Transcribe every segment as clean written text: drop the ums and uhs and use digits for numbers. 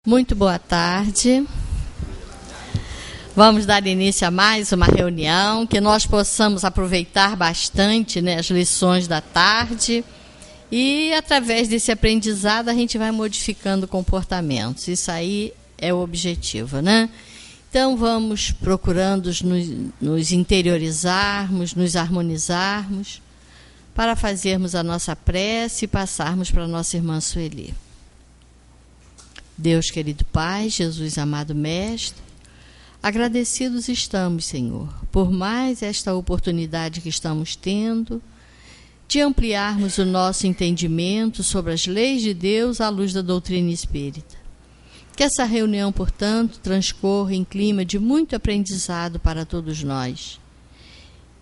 Muito boa tarde. Vamos dar início a mais uma reunião, que nós possamos aproveitar bastante, as lições da tarde e, através desse aprendizado, a gente vai modificando comportamentos. Isso aí é o objetivo, Então, vamos procurando nos interiorizarmos, nos harmonizarmos, para fazermos a nossa prece e passarmos para a nossa irmã Sueli. Deus querido Pai, Jesus amado Mestre, agradecidos estamos, Senhor, por mais esta oportunidade que estamos tendo de ampliarmos o nosso entendimento sobre as leis de Deus à luz da doutrina espírita. Que essa reunião, portanto, transcorra em clima de muito aprendizado para todos nós.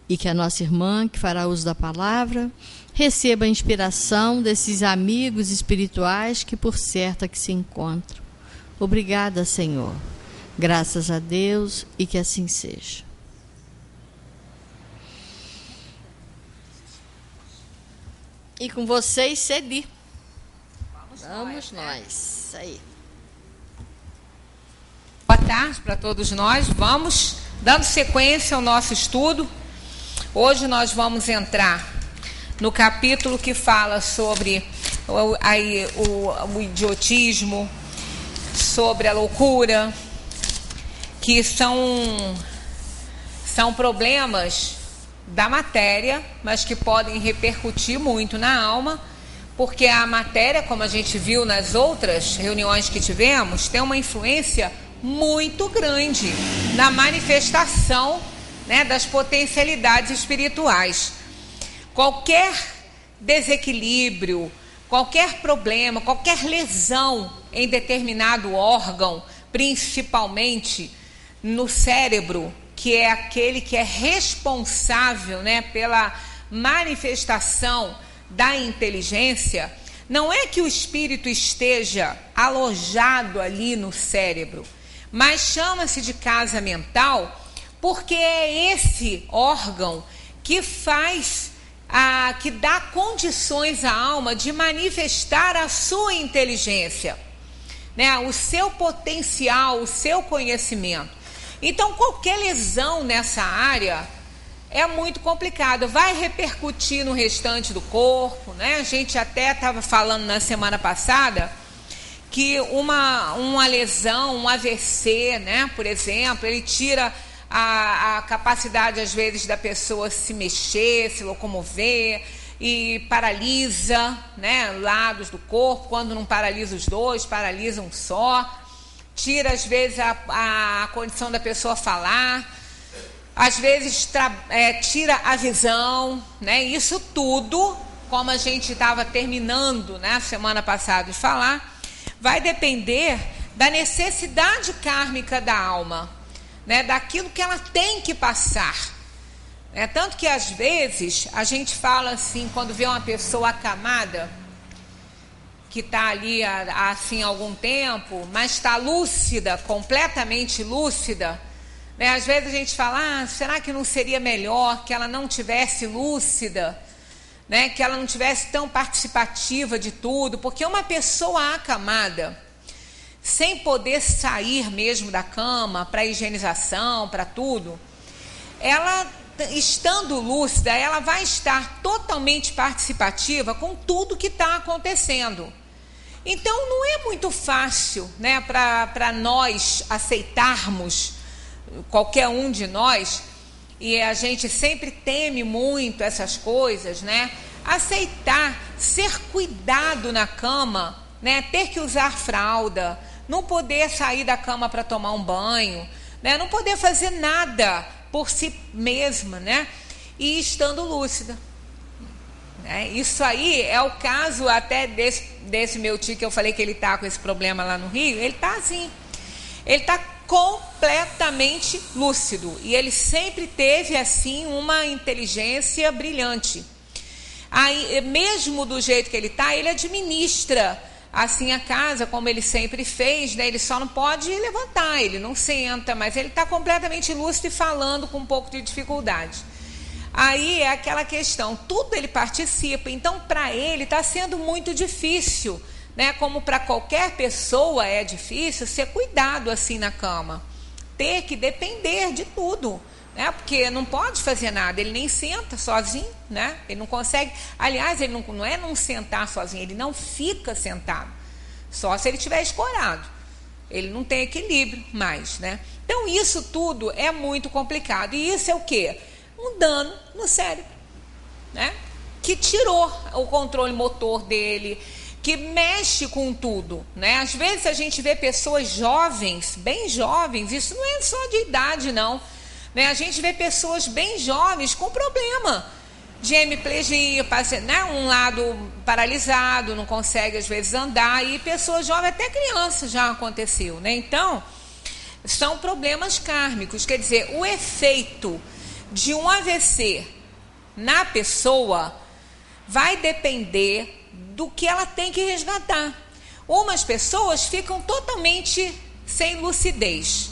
E que a nossa irmã, que fará uso da palavra, receba a inspiração desses amigos espirituais que por certo aqui se encontram. Obrigada, Senhor. Graças a Deus e que assim seja. E com vocês, Celi. Vamos nós. Aí. Boa tarde para todos nós. Vamos dando sequência ao nosso estudo. Hoje nós vamos entrar no capítulo que fala sobre o idiotismo, sobre a loucura, que são problemas da matéria, mas que podem repercutir muito na alma, porque a matéria, como a gente viu nas outras reuniões que tivemos, tem uma influência muito grande na manifestação, das potencialidades espirituais. Qualquer desequilíbrio, qualquer problema, qualquer lesão em determinado órgão, principalmente no cérebro, que é aquele que é responsável, pela manifestação da inteligência, não é que o espírito esteja alojado ali no cérebro, mas chama-se de casa mental, porque é esse órgão que que dá condições à alma de manifestar a sua inteligência, o seu potencial, o seu conhecimento. Então, qualquer lesão nessa área é muito complicado, vai repercutir no restante do corpo, A gente até estava falando na semana passada que uma lesão, um AVC, por exemplo, ele tira a capacidade, às vezes, da pessoa se mexer, se locomover, e paralisa, lados do corpo. Quando não paralisa os dois, paralisa um só. Tira, às vezes, a condição da pessoa falar. Às vezes, tira a visão, Isso tudo, como a gente estava terminando, semana passada de falar, vai depender da necessidade kármica da alma, daquilo que ela tem que passar. Tanto que, às vezes, a gente fala assim, quando vê uma pessoa acamada, que está ali assim há algum tempo, mas está lúcida, completamente lúcida, às vezes a gente fala, será que não seria melhor que ela não tivesse lúcida, que ela não tivesse tão participativa de tudo, porque uma pessoa acamada, sem poder sair mesmo da cama, para higienização, para tudo, ela, estando lúcida, ela vai estar totalmente participativa com tudo que está acontecendo. Então, não é muito fácil, para nós aceitarmos, qualquer um de nós, e a gente sempre teme muito essas coisas, aceitar, ser cuidado na cama, ter que usar fralda, não poder sair da cama para tomar um banho, não poder fazer nada por si mesma, e estando lúcida. Isso aí é o caso até desse meu tio que eu falei que ele está com esse problema lá no Rio. Ele está assim, ele está completamente lúcido, e ele sempre teve assim uma inteligência brilhante. Aí, mesmo do jeito que ele está, ele administra assim a casa, como ele sempre fez, Ele só não pode levantar, ele não senta, mas ele está completamente lúcido e falando com um pouco de dificuldade. Aí é aquela questão, tudo ele participa, então para ele está sendo muito difícil né, como para qualquer pessoa é difícil ser cuidado assim na cama, ter que depender de tudo, né, porque não pode fazer nada, ele nem senta sozinho, né, ele não consegue, aliás, ele não é não sentar sozinho, ele não fica sentado, só se ele estiver escorado, ele não tem equilíbrio mais, né. Então isso tudo é muito complicado, e isso é o quê? Um dano no cérebro, né, que tirou o controle motor dele, que mexe com tudo, né? Às vezes a gente vê pessoas jovens, bem jovens, isso não é só de idade não, né? A gente vê pessoas bem jovens com problema de hemiplegia, né? Um lado paralisado, não consegue às vezes andar, e pessoas jovens, até criança já aconteceu, né? Então, são problemas kármicos, quer dizer, o efeito de um AVC na pessoa vai depender do que ela tem que resgatar. Umas pessoas ficam totalmente sem lucidez.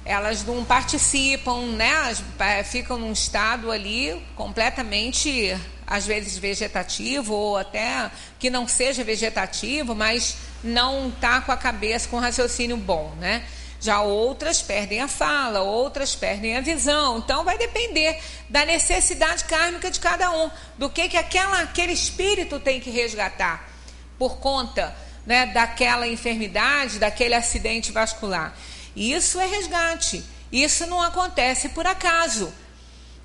Elas não participam, né? Elas ficam num estado ali completamente, às vezes, vegetativo, ou até que não seja vegetativo, mas não está com a cabeça, com o raciocínio bom, né? Já outras perdem a fala, outras perdem a visão. Então vai depender da necessidade kármica de cada um, do que aquele espírito tem que resgatar por conta, né, daquela enfermidade, daquele acidente vascular. Isso é resgate. Isso não acontece por acaso,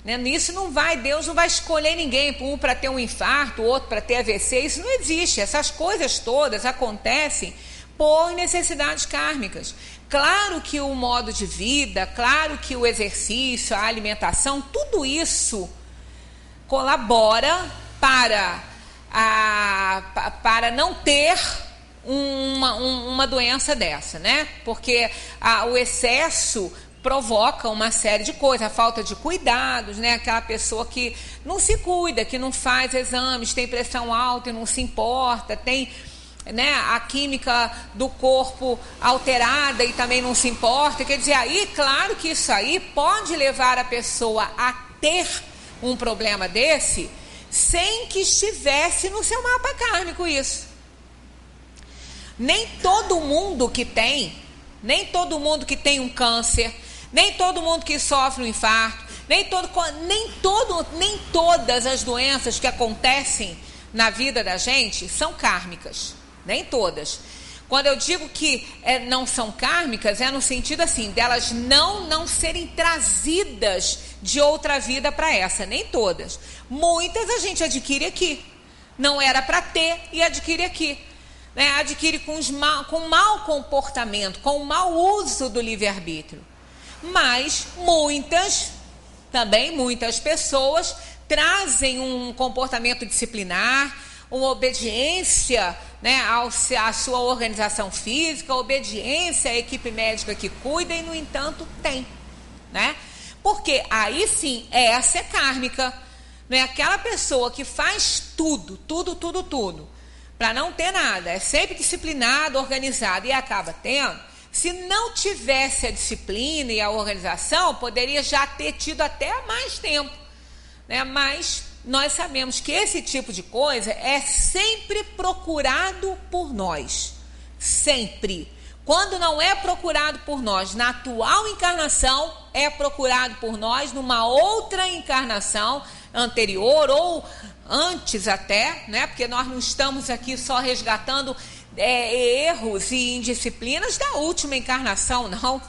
né? Isso não vai, Deus não vai escolher ninguém, um para ter um infarto, outro para ter AVC. Isso não existe. Essas coisas todas acontecem por necessidades kármicas. Claro que o modo de vida, claro que o exercício, a alimentação, tudo isso colabora para não ter uma doença dessa, né? Porque o excesso provoca uma série de coisas, a falta de cuidados, né? Aquela pessoa que não se cuida, que não faz exames, tem pressão alta e não se importa, tem, né, a química do corpo alterada e também não se importa. Quer dizer, aí, claro que isso aí pode levar a pessoa a ter um problema desse sem que estivesse no seu mapa kármico isso. Nem todo mundo que tem um câncer, nem todo mundo que sofre um infarto, nem todas as doenças que acontecem na vida da gente são kármicas. Nem todas. Quando eu digo que não são kármicas, é no sentido assim, delas não serem trazidas de outra vida para essa. Nem todas. Muitas a gente adquire aqui. Não era para ter e adquire aqui. Né? Adquire com mau comportamento, com o mau uso do livre-arbítrio. Mas muitas pessoas trazem um comportamento disciplinar, uma obediência, né, à sua organização física, obediência à equipe médica que cuida, e, no entanto, tem. Né? Porque aí sim, essa é kármica. Não é aquela pessoa que faz tudo, para não ter nada, é sempre disciplinado, organizado, e acaba tendo. Se não tivesse a disciplina e a organização, poderia já ter tido até mais tempo. Né? Mas nós sabemos que esse tipo de coisa é sempre procurado por nós. Sempre. Quando não é procurado por nós na atual encarnação, é procurado por nós numa outra encarnação anterior ou antes até, né? Porque nós não estamos aqui só resgatando erros e indisciplinas da última encarnação, não.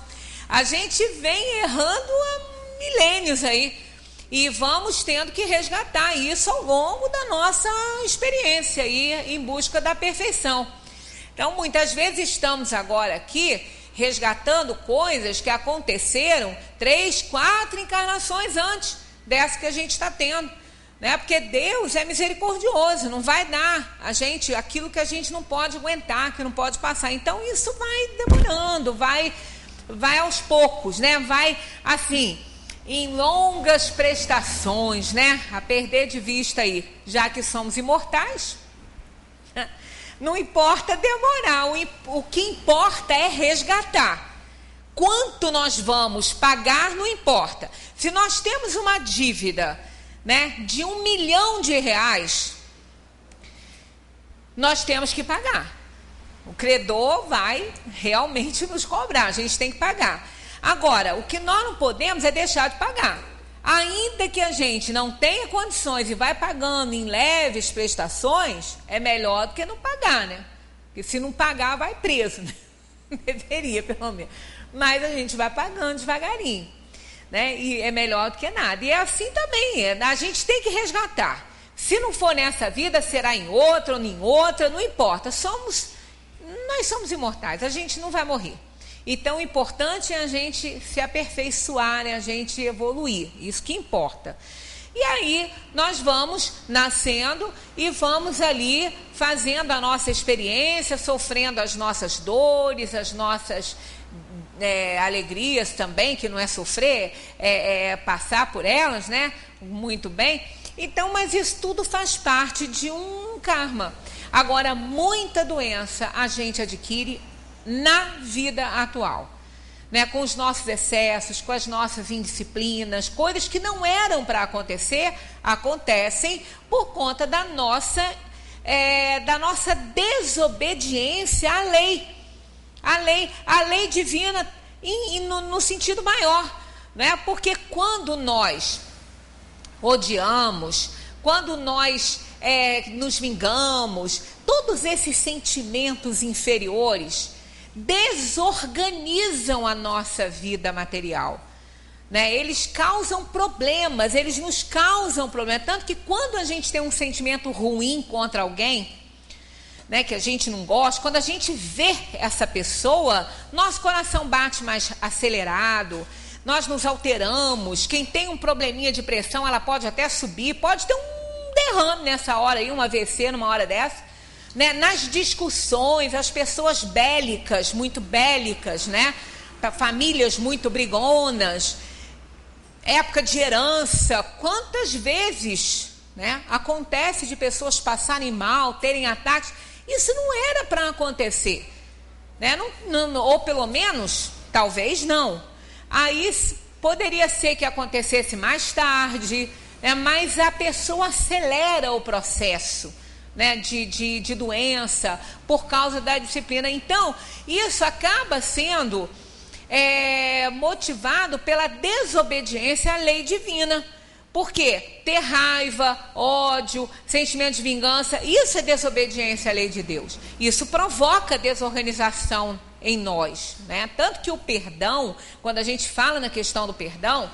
A gente vem errando há milênios aí. E vamos tendo que resgatar isso ao longo da nossa experiência aí, em busca da perfeição. Então, muitas vezes estamos agora aqui resgatando coisas que aconteceram 3, 4 encarnações antes dessa que a gente está tendo. Né? Porque Deus é misericordioso, não vai dar a gente aquilo que a gente não pode aguentar, que não pode passar. Então, isso vai demorando, vai aos poucos, né? Vai assim, em longas prestações, né? A perder de vista aí, já que somos imortais, não importa demorar, o que importa é resgatar. Quanto nós vamos pagar não importa. Se nós temos uma dívida, né, de R$1 milhão, nós temos que pagar. O credor vai realmente nos cobrar, a gente tem que pagar. Agora, o que nós não podemos é deixar de pagar. Ainda que a gente não tenha condições e vai pagando em leves prestações, é melhor do que não pagar, né? Porque se não pagar, vai preso, né? Deveria, pelo menos. Mas a gente vai pagando devagarinho, né? E é melhor do que nada. E é assim também, a gente tem que resgatar. Se não for nessa vida, será em outra ou em outra, não importa. Nós somos imortais, a gente não vai morrer. Então, o importante é a gente se aperfeiçoar, né? A gente evoluir, isso que importa. E aí, nós vamos nascendo e vamos ali fazendo a nossa experiência, sofrendo as nossas dores, as nossas alegrias também, que não é sofrer, é passar por elas, né? Muito bem. Então, mas isso tudo faz parte de um karma. Agora, muita doença a gente adquire na vida atual, né? Com os nossos excessos, com as nossas indisciplinas, coisas que não eram para acontecer, acontecem por conta da nossa desobediência à lei. A lei divina no sentido maior, né? Porque quando nós odiamos, quando nós nos vingamos, todos esses sentimentos inferiores desorganizam a nossa vida material, né? Eles causam problemas, eles nos causam problemas, tanto que quando a gente tem um sentimento ruim contra alguém, né, que a gente não gosta, quando a gente vê essa pessoa, nosso coração bate mais acelerado, nós nos alteramos. Quem tem um probleminha de pressão, ela pode até subir, pode ter um derrame nessa hora aí, um AVC numa hora dessa, né? Nas discussões, as pessoas bélicas, muito bélicas, né? Famílias muito brigonas, época de herança, quantas vezes, né, acontece de pessoas passarem mal, terem ataques. Isso não era para acontecer, né? Ou pelo menos, talvez não. Aí poderia ser que acontecesse mais tarde, né? Mas a pessoa acelera o processo, né, de doença por causa da disciplina. Então, isso acaba sendo motivado pela desobediência à lei divina. Por quê? Ter raiva, ódio, sentimento de vingança, isso é desobediência à lei de Deus. Isso provoca desorganização em nós, né? Tanto que o perdão, quando a gente fala na questão do perdão,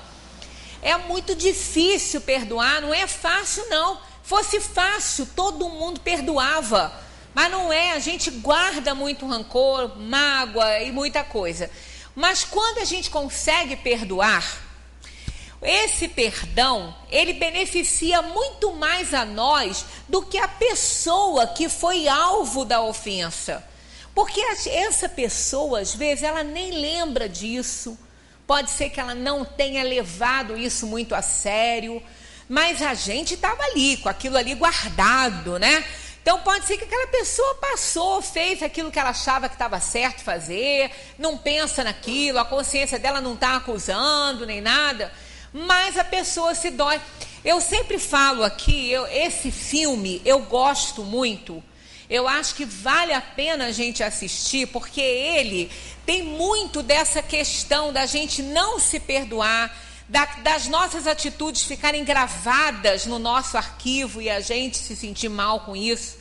é muito difícil perdoar, não é fácil não. Fosse fácil, todo mundo perdoava, mas não é, a gente guarda muito rancor, mágoa e muita coisa. Mas quando a gente consegue perdoar, esse perdão, ele beneficia muito mais a nós do que a pessoa que foi alvo da ofensa. Porque essa pessoa, às vezes, ela nem lembra disso. Pode ser que ela não tenha levado isso muito a sério, mas a gente estava ali, com aquilo ali guardado, né? Então pode ser que aquela pessoa passou, fez aquilo que ela achava que estava certo fazer, não pensa naquilo, a consciência dela não está acusando nem nada, mas a pessoa se dói. Eu sempre falo aqui, esse filme eu gosto muito, eu acho que vale a pena a gente assistir, porque ele tem muito dessa questão da gente não se perdoar, das nossas atitudes ficarem gravadas no nosso arquivo e a gente se sentir mal com isso.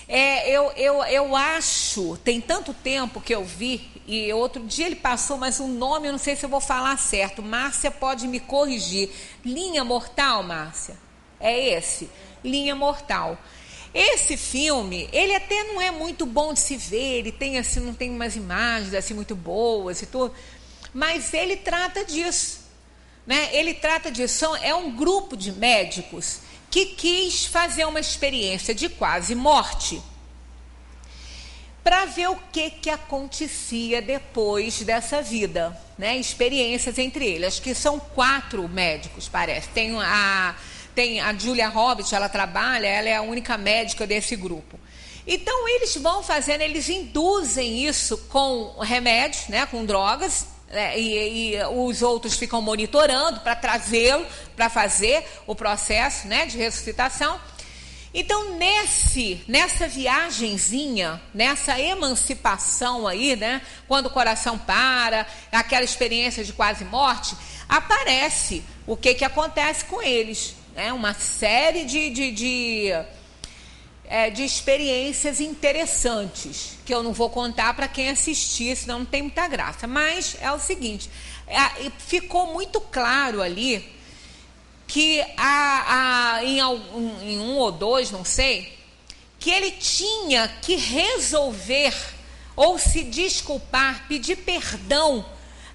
Eu acho, tem tanto tempo que eu vi, e outro dia ele passou, mas o nome eu não sei se eu vou falar certo. Márcia pode me corrigir. Linha Mortal, Márcia? É esse, Linha Mortal. Esse filme, ele até não é muito bom de se ver, ele tem assim, não tem umas imagens assim muito boas e tudo, mas ele trata disso, né? Ele trata disso. É um grupo de médicos que quis fazer uma experiência de quase morte para ver o que acontecia depois dessa vida, né? Experiências entre eles. Acho que são 4 médicos, parece. Tem a Julia Roberts, ela é a única médica desse grupo. Então, eles vão fazendo, eles induzem isso com remédios, né? Com drogas, e os outros ficam monitorando para trazê-lo, para fazer o processo, né, de ressuscitação. Então, nessa viagenzinha, nessa emancipação aí, né, quando o coração para, aquela experiência de quase morte, aparece o que acontece com eles, né? Uma série de experiências interessantes, que eu não vou contar para quem assistir, senão não tem muita graça. Mas é o seguinte, ficou muito claro ali que em um ou dois, não sei, que ele tinha que resolver ou se desculpar, pedir perdão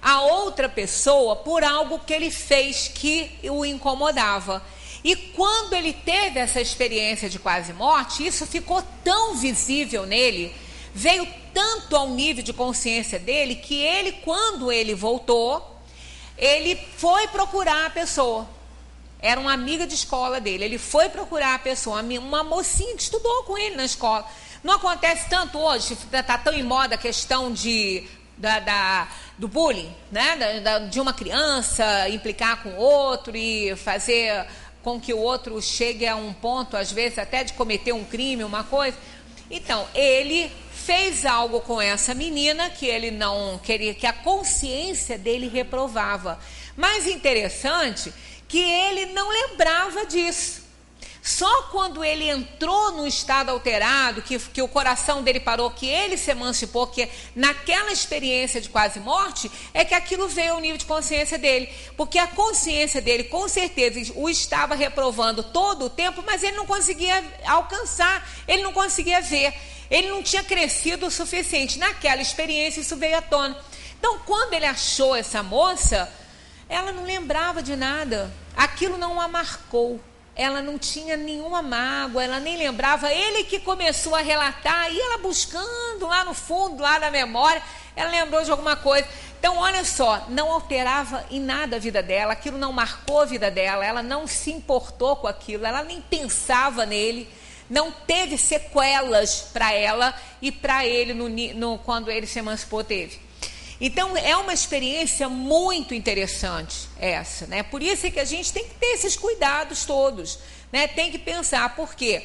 a outra pessoa por algo que ele fez que o incomodava. E quando ele teve essa experiência de quase morte, isso ficou tão visível nele, veio tanto ao nível de consciência dele, que ele, quando ele voltou, ele foi procurar a pessoa. Era uma amiga de escola dele. Ele foi procurar a pessoa, uma mocinha que estudou com ele na escola. Não acontece tanto hoje, está tão em moda a questão do bullying, né? De uma criança implicar com o outro e fazer com que o outro chegue a um ponto, às vezes, até de cometer um crime, uma coisa. Então, ele fez algo com essa menina que ele não queria, que a consciência dele reprovava. Mais interessante que ele não lembrava disso. Só quando ele entrou num estado alterado, que o coração dele parou, que ele se emancipou, que naquela experiência de quase morte, é que aquilo veio ao nível de consciência dele. Porque a consciência dele, com certeza, o estava reprovando todo o tempo, mas ele não conseguia alcançar, ele não conseguia ver. Ele não tinha crescido o suficiente. Naquela experiência, isso veio à tona. Então, quando ele achou essa moça, ela não lembrava de nada. Aquilo não a marcou. Ela não tinha nenhuma mágoa, ela nem lembrava. Ele que começou a relatar, e ela buscando lá no fundo, lá na memória, ela lembrou de alguma coisa. Então, olha só, não alterava em nada a vida dela, aquilo não marcou a vida dela, ela não se importou com aquilo, ela nem pensava nele, não teve sequelas para ela e para ele quando ele se emancipou teve. Então, é uma experiência muito interessante essa, né? Por isso é que a gente tem que ter esses cuidados todos, né? Tem que pensar, porque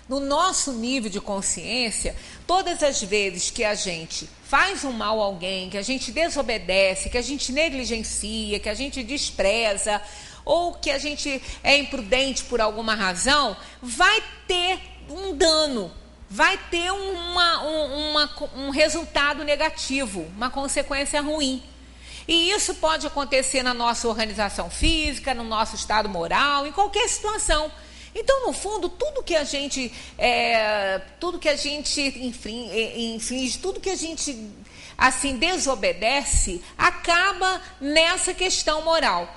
no nosso nível de consciência, todas as vezes que a gente faz um mal a alguém, que a gente desobedece, que a gente negligencia, que a gente despreza, ou que a gente é imprudente por alguma razão, vai ter um dano, vai ter um resultado negativo, uma consequência ruim. E isso pode acontecer na nossa organização física, no nosso estado moral, em qualquer situação. Então, no fundo, tudo que a gente infringe, tudo que a gente assim desobedece, acaba nessa questão moral,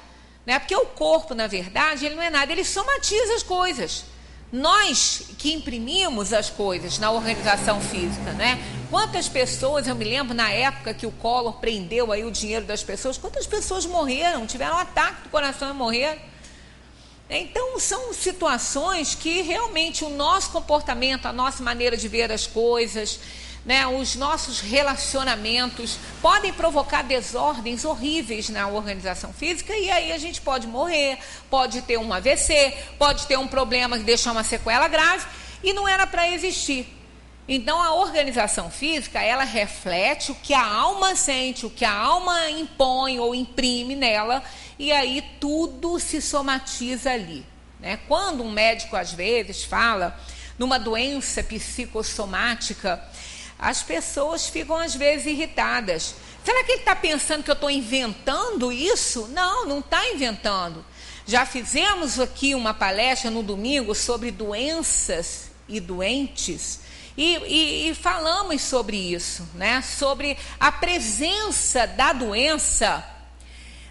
né? Porque o corpo, na verdade, ele não é nada, ele somatiza as coisas. Nós que imprimimos as coisas na organização física, né? Quantas pessoas, eu me lembro na época que o Collor prendeu aí o dinheiro das pessoas, quantas pessoas morreram, tiveram um ataque do coração e morreram. Então, são situações que realmente o nosso comportamento, a nossa maneira de ver as coisas, né, os nossos relacionamentos podem provocar desordens horríveis na organização física, e aí a gente pode morrer, pode ter um AVC, pode ter um problema que deixa uma sequela grave, e não era para existir. Então, a organização física, ela reflete o que a alma sente, o que a alma impõe ou imprime nela, e aí tudo se somatiza ali, né? Quando um médico, às vezes, fala numa doença psicossomática, as pessoas ficam, às vezes, irritadas. Será que ele está pensando que eu estou inventando isso? Não, não está inventando. Já fizemos aqui uma palestra no domingo sobre doenças e doentes, e falamos sobre isso, né? Sobre a presença da doença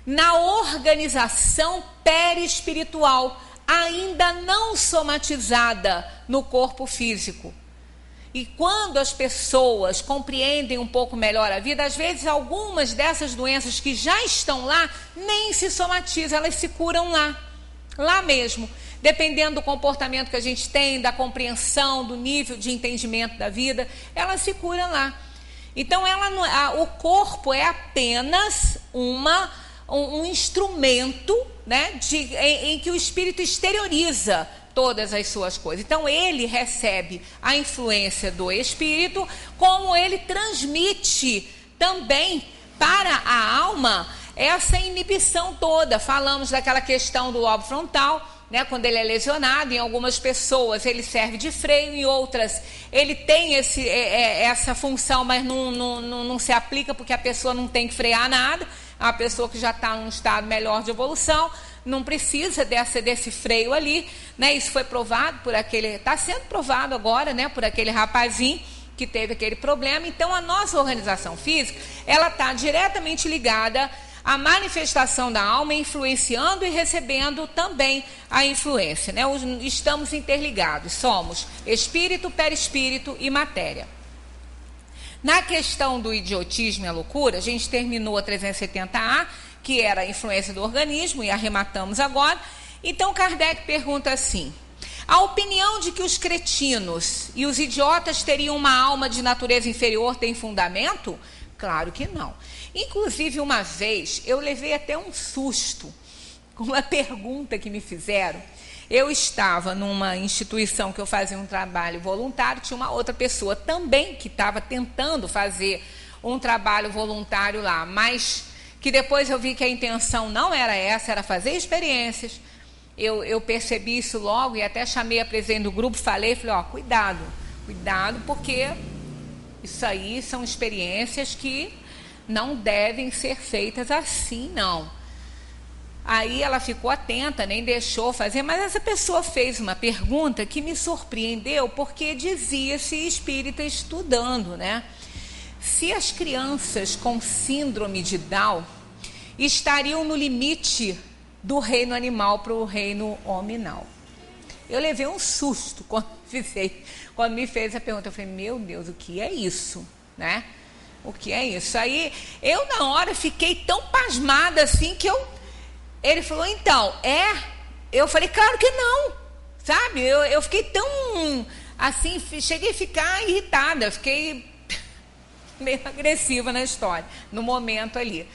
na organização perispiritual, ainda não somatizada no corpo físico. E quando as pessoas compreendem um pouco melhor a vida, às vezes algumas dessas doenças que já estão lá, nem se somatizam, elas se curam lá mesmo. Dependendo do comportamento que a gente tem, da compreensão, do nível de entendimento da vida, elas se curam lá. Então, o corpo é apenas um instrumento, né, em que o espírito exterioriza todas as suas coisas. Então ele recebe a influência do espírito, como ele transmite também para a alma essa inibição toda. Falamos daquela questão do lobo frontal, né, quando ele é lesionado. Em algumas pessoas ele serve de freio, em outras ele tem essa função, mas não se aplica porque a pessoa não tem que frear nada. É uma pessoa que já está num estado melhor de evolução, não precisa desse freio ali, né? Isso foi provado por está sendo provado agora, né, por aquele rapazinho que teve aquele problema. Então a nossa organização física, ela está diretamente ligada à manifestação da alma, influenciando e recebendo também a influência, né? Estamos interligados, somos espírito, perispírito e matéria. Na questão do idiotismo e a loucura, a gente terminou a 370A, que era a influência do organismo, e arrematamos agora. Então Kardec pergunta assim: a opinião de que os cretinos e os idiotas teriam uma alma de natureza inferior tem fundamento? Claro que não. Inclusive, uma vez, eu levei até um susto com uma pergunta que me fizeram. Eu estava numa instituição que eu fazia um trabalho voluntário, tinha uma outra pessoa também que estava tentando fazer um trabalho voluntário lá, mas que depois eu vi que a intenção não era essa, era fazer experiências. Eu percebi isso logo e até chamei a presidente do grupo, falei, ó, cuidado, porque isso aí são experiências que não devem ser feitas assim, não. Aí ela ficou atenta, nem deixou fazer, mas essa pessoa fez uma pergunta que me surpreendeu, porque dizia-se espírita estudando, né? Se as crianças com síndrome de Down estariam no limite do reino animal para o reino hominal. Eu levei um susto quando me fez a pergunta. Eu falei, meu Deus, o que é isso, né? O que é isso? Aí eu na hora fiquei tão pasmada assim que ele falou, então, eu falei, claro que não, sabe? Eu fiquei tão, assim, cheguei a ficar irritada, fiquei meio agressiva na história, no momento ali.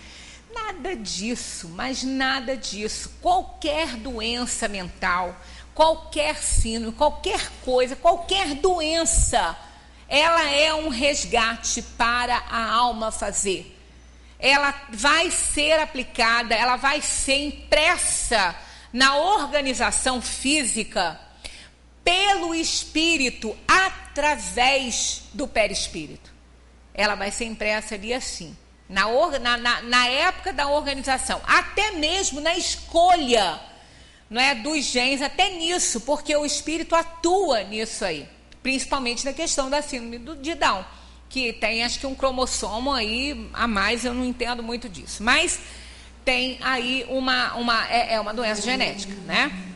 Nada disso, mas nada disso. Qualquer doença mental, qualquer síndrome, qualquer coisa, qualquer doença, ela é um resgate para a alma fazer. Ela vai ser aplicada, ela vai ser impressa na organização física pelo espírito através do perispírito. Ela vai ser impressa ali assim, na época da organização, até mesmo na escolha, não é, dos genes, até nisso, porque o espírito atua nisso aí, principalmente na questão da síndrome de Down, que tem acho que um cromossomo aí a mais, eu não entendo muito disso, mas tem aí uma doença genética, né?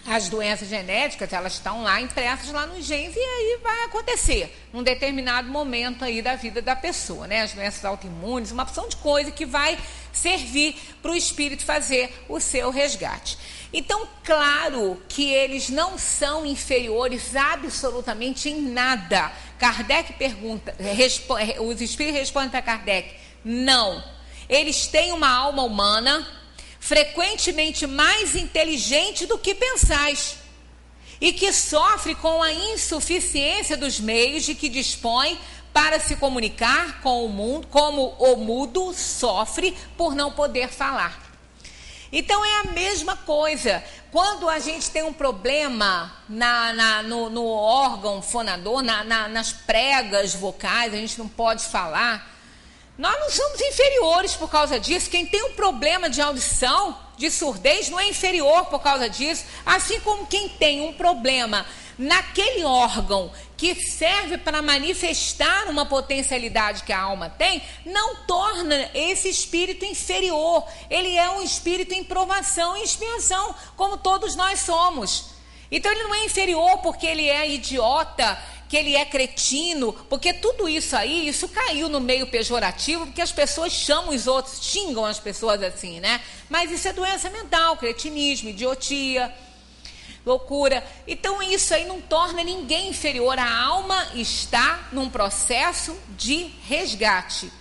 As doenças genéticas, elas estão lá impressas lá nos genes e aí vai acontecer num determinado momento aí da vida da pessoa, né? As doenças autoimunes, uma opção de coisa que vai servir para o espírito fazer o seu resgate. Então, claro que eles não são inferiores absolutamente em nada. Kardec pergunta, os espíritos respondem para Kardec, não. Eles têm uma alma humana, frequentemente mais inteligente do que pensais, e que sofre com a insuficiência dos meios de que dispõe para se comunicar com o mundo, como o mudo sofre por não poder falar. Então é a mesma coisa, quando a gente tem um problema no órgão fonador, nas pregas vocais, a gente não pode falar, nós não somos inferiores por causa disso. Quem tem um problema de audição, de surdez, não é inferior por causa disso, assim como quem tem um problema naquele órgão que serve para manifestar uma potencialidade que a alma tem, não torna esse espírito inferior. Ele é um espírito em provação e expiação, como todos nós somos. Então ele não é inferior porque ele é idiota, que ele é cretino, porque tudo isso aí, isso caiu no meio pejorativo, porque as pessoas chamam os outros, xingam as pessoas assim, né? Mas isso é doença mental, cretinismo, idiotia, loucura. Então isso aí não torna ninguém inferior. A alma está num processo de resgate.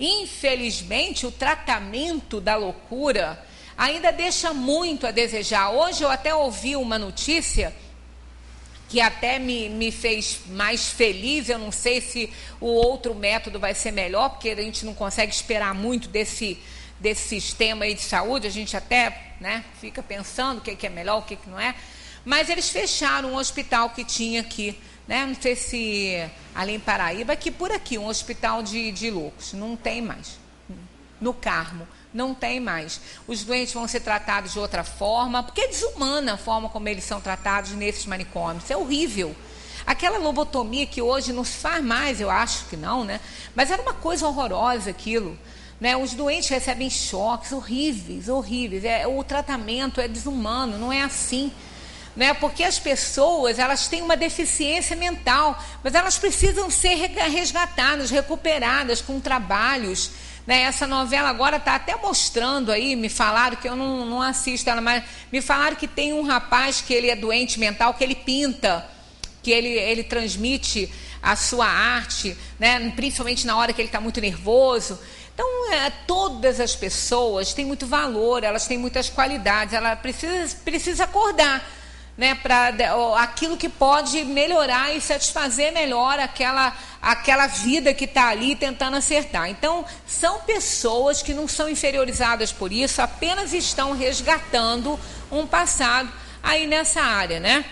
Infelizmente, o tratamento da loucura, ainda deixa muito a desejar. Hoje eu até ouvi uma notícia que até me fez mais feliz. Eu não sei se o outro método vai ser melhor, porque a gente não consegue esperar muito desse sistema aí de saúde. A gente até, né, fica pensando o que é melhor, o que não é. Mas eles fecharam um hospital que tinha aqui, né? Não sei se ali em Paraíba, aqui por aqui, um hospital de loucos. Não tem mais. No Carmo, não tem mais. Os doentes vão ser tratados de outra forma, porque é desumana a forma como eles são tratados nesses manicômios. É horrível. Aquela lobotomia que hoje não se faz mais, eu acho que não, né? Mas era uma coisa horrorosa aquilo. Né? Os doentes recebem choques horríveis, horríveis. O tratamento é desumano, não é assim. Né? Porque as pessoas, elas têm uma deficiência mental, mas elas precisam ser resgatadas, recuperadas com trabalhos. Né? Essa novela agora está até mostrando aí, me falaram que eu não assisto ela, mas me falaram que tem um rapaz que ele é doente mental, que ele pinta, que ele transmite a sua arte, né? Principalmente na hora que ele está muito nervoso. Então, todas as pessoas têm muito valor, elas têm muitas qualidades, ela precisa acordar, né, para aquilo que pode melhorar e satisfazer melhor aquela vida que está ali tentando acertar. Então, são pessoas que não são inferiorizadas por isso, apenas estão resgatando um passado aí nessa área, né?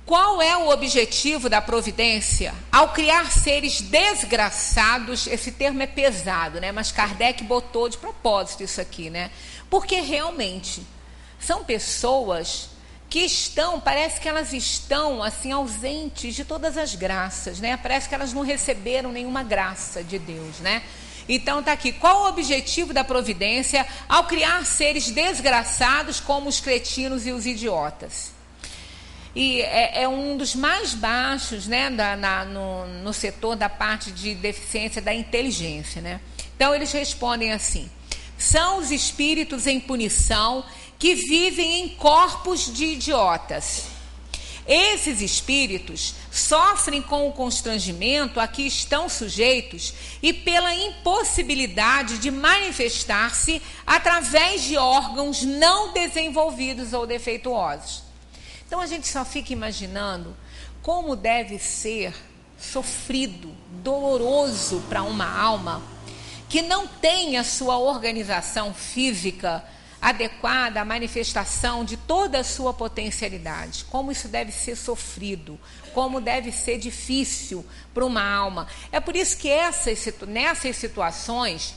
Qual é o objetivo da providência? Ao criar seres desgraçados, esse termo é pesado, né? Mas Kardec botou de propósito isso aqui, né? Porque realmente são pessoas que estão, parece que elas estão assim ausentes de todas as graças, né? Parece que elas não receberam nenhuma graça de Deus, né? Então está aqui, qual o objetivo da providência ao criar seres desgraçados como os cretinos e os idiotas? E é um dos mais baixos, né, no setor da parte de deficiência da inteligência, né? Então eles respondem assim: são os espíritos em punição que vivem em corpos de idiotas. Esses espíritos sofrem com o constrangimento a que estão sujeitos e pela impossibilidade de manifestar-se através de órgãos não desenvolvidos ou defeituosos. Então a gente só fica imaginando como deve ser sofrido, doloroso para uma alma que não tem a sua organização física adequada à manifestação de toda a sua potencialidade. Como isso deve ser sofrido, como deve ser difícil para uma alma. É por isso que nessas situações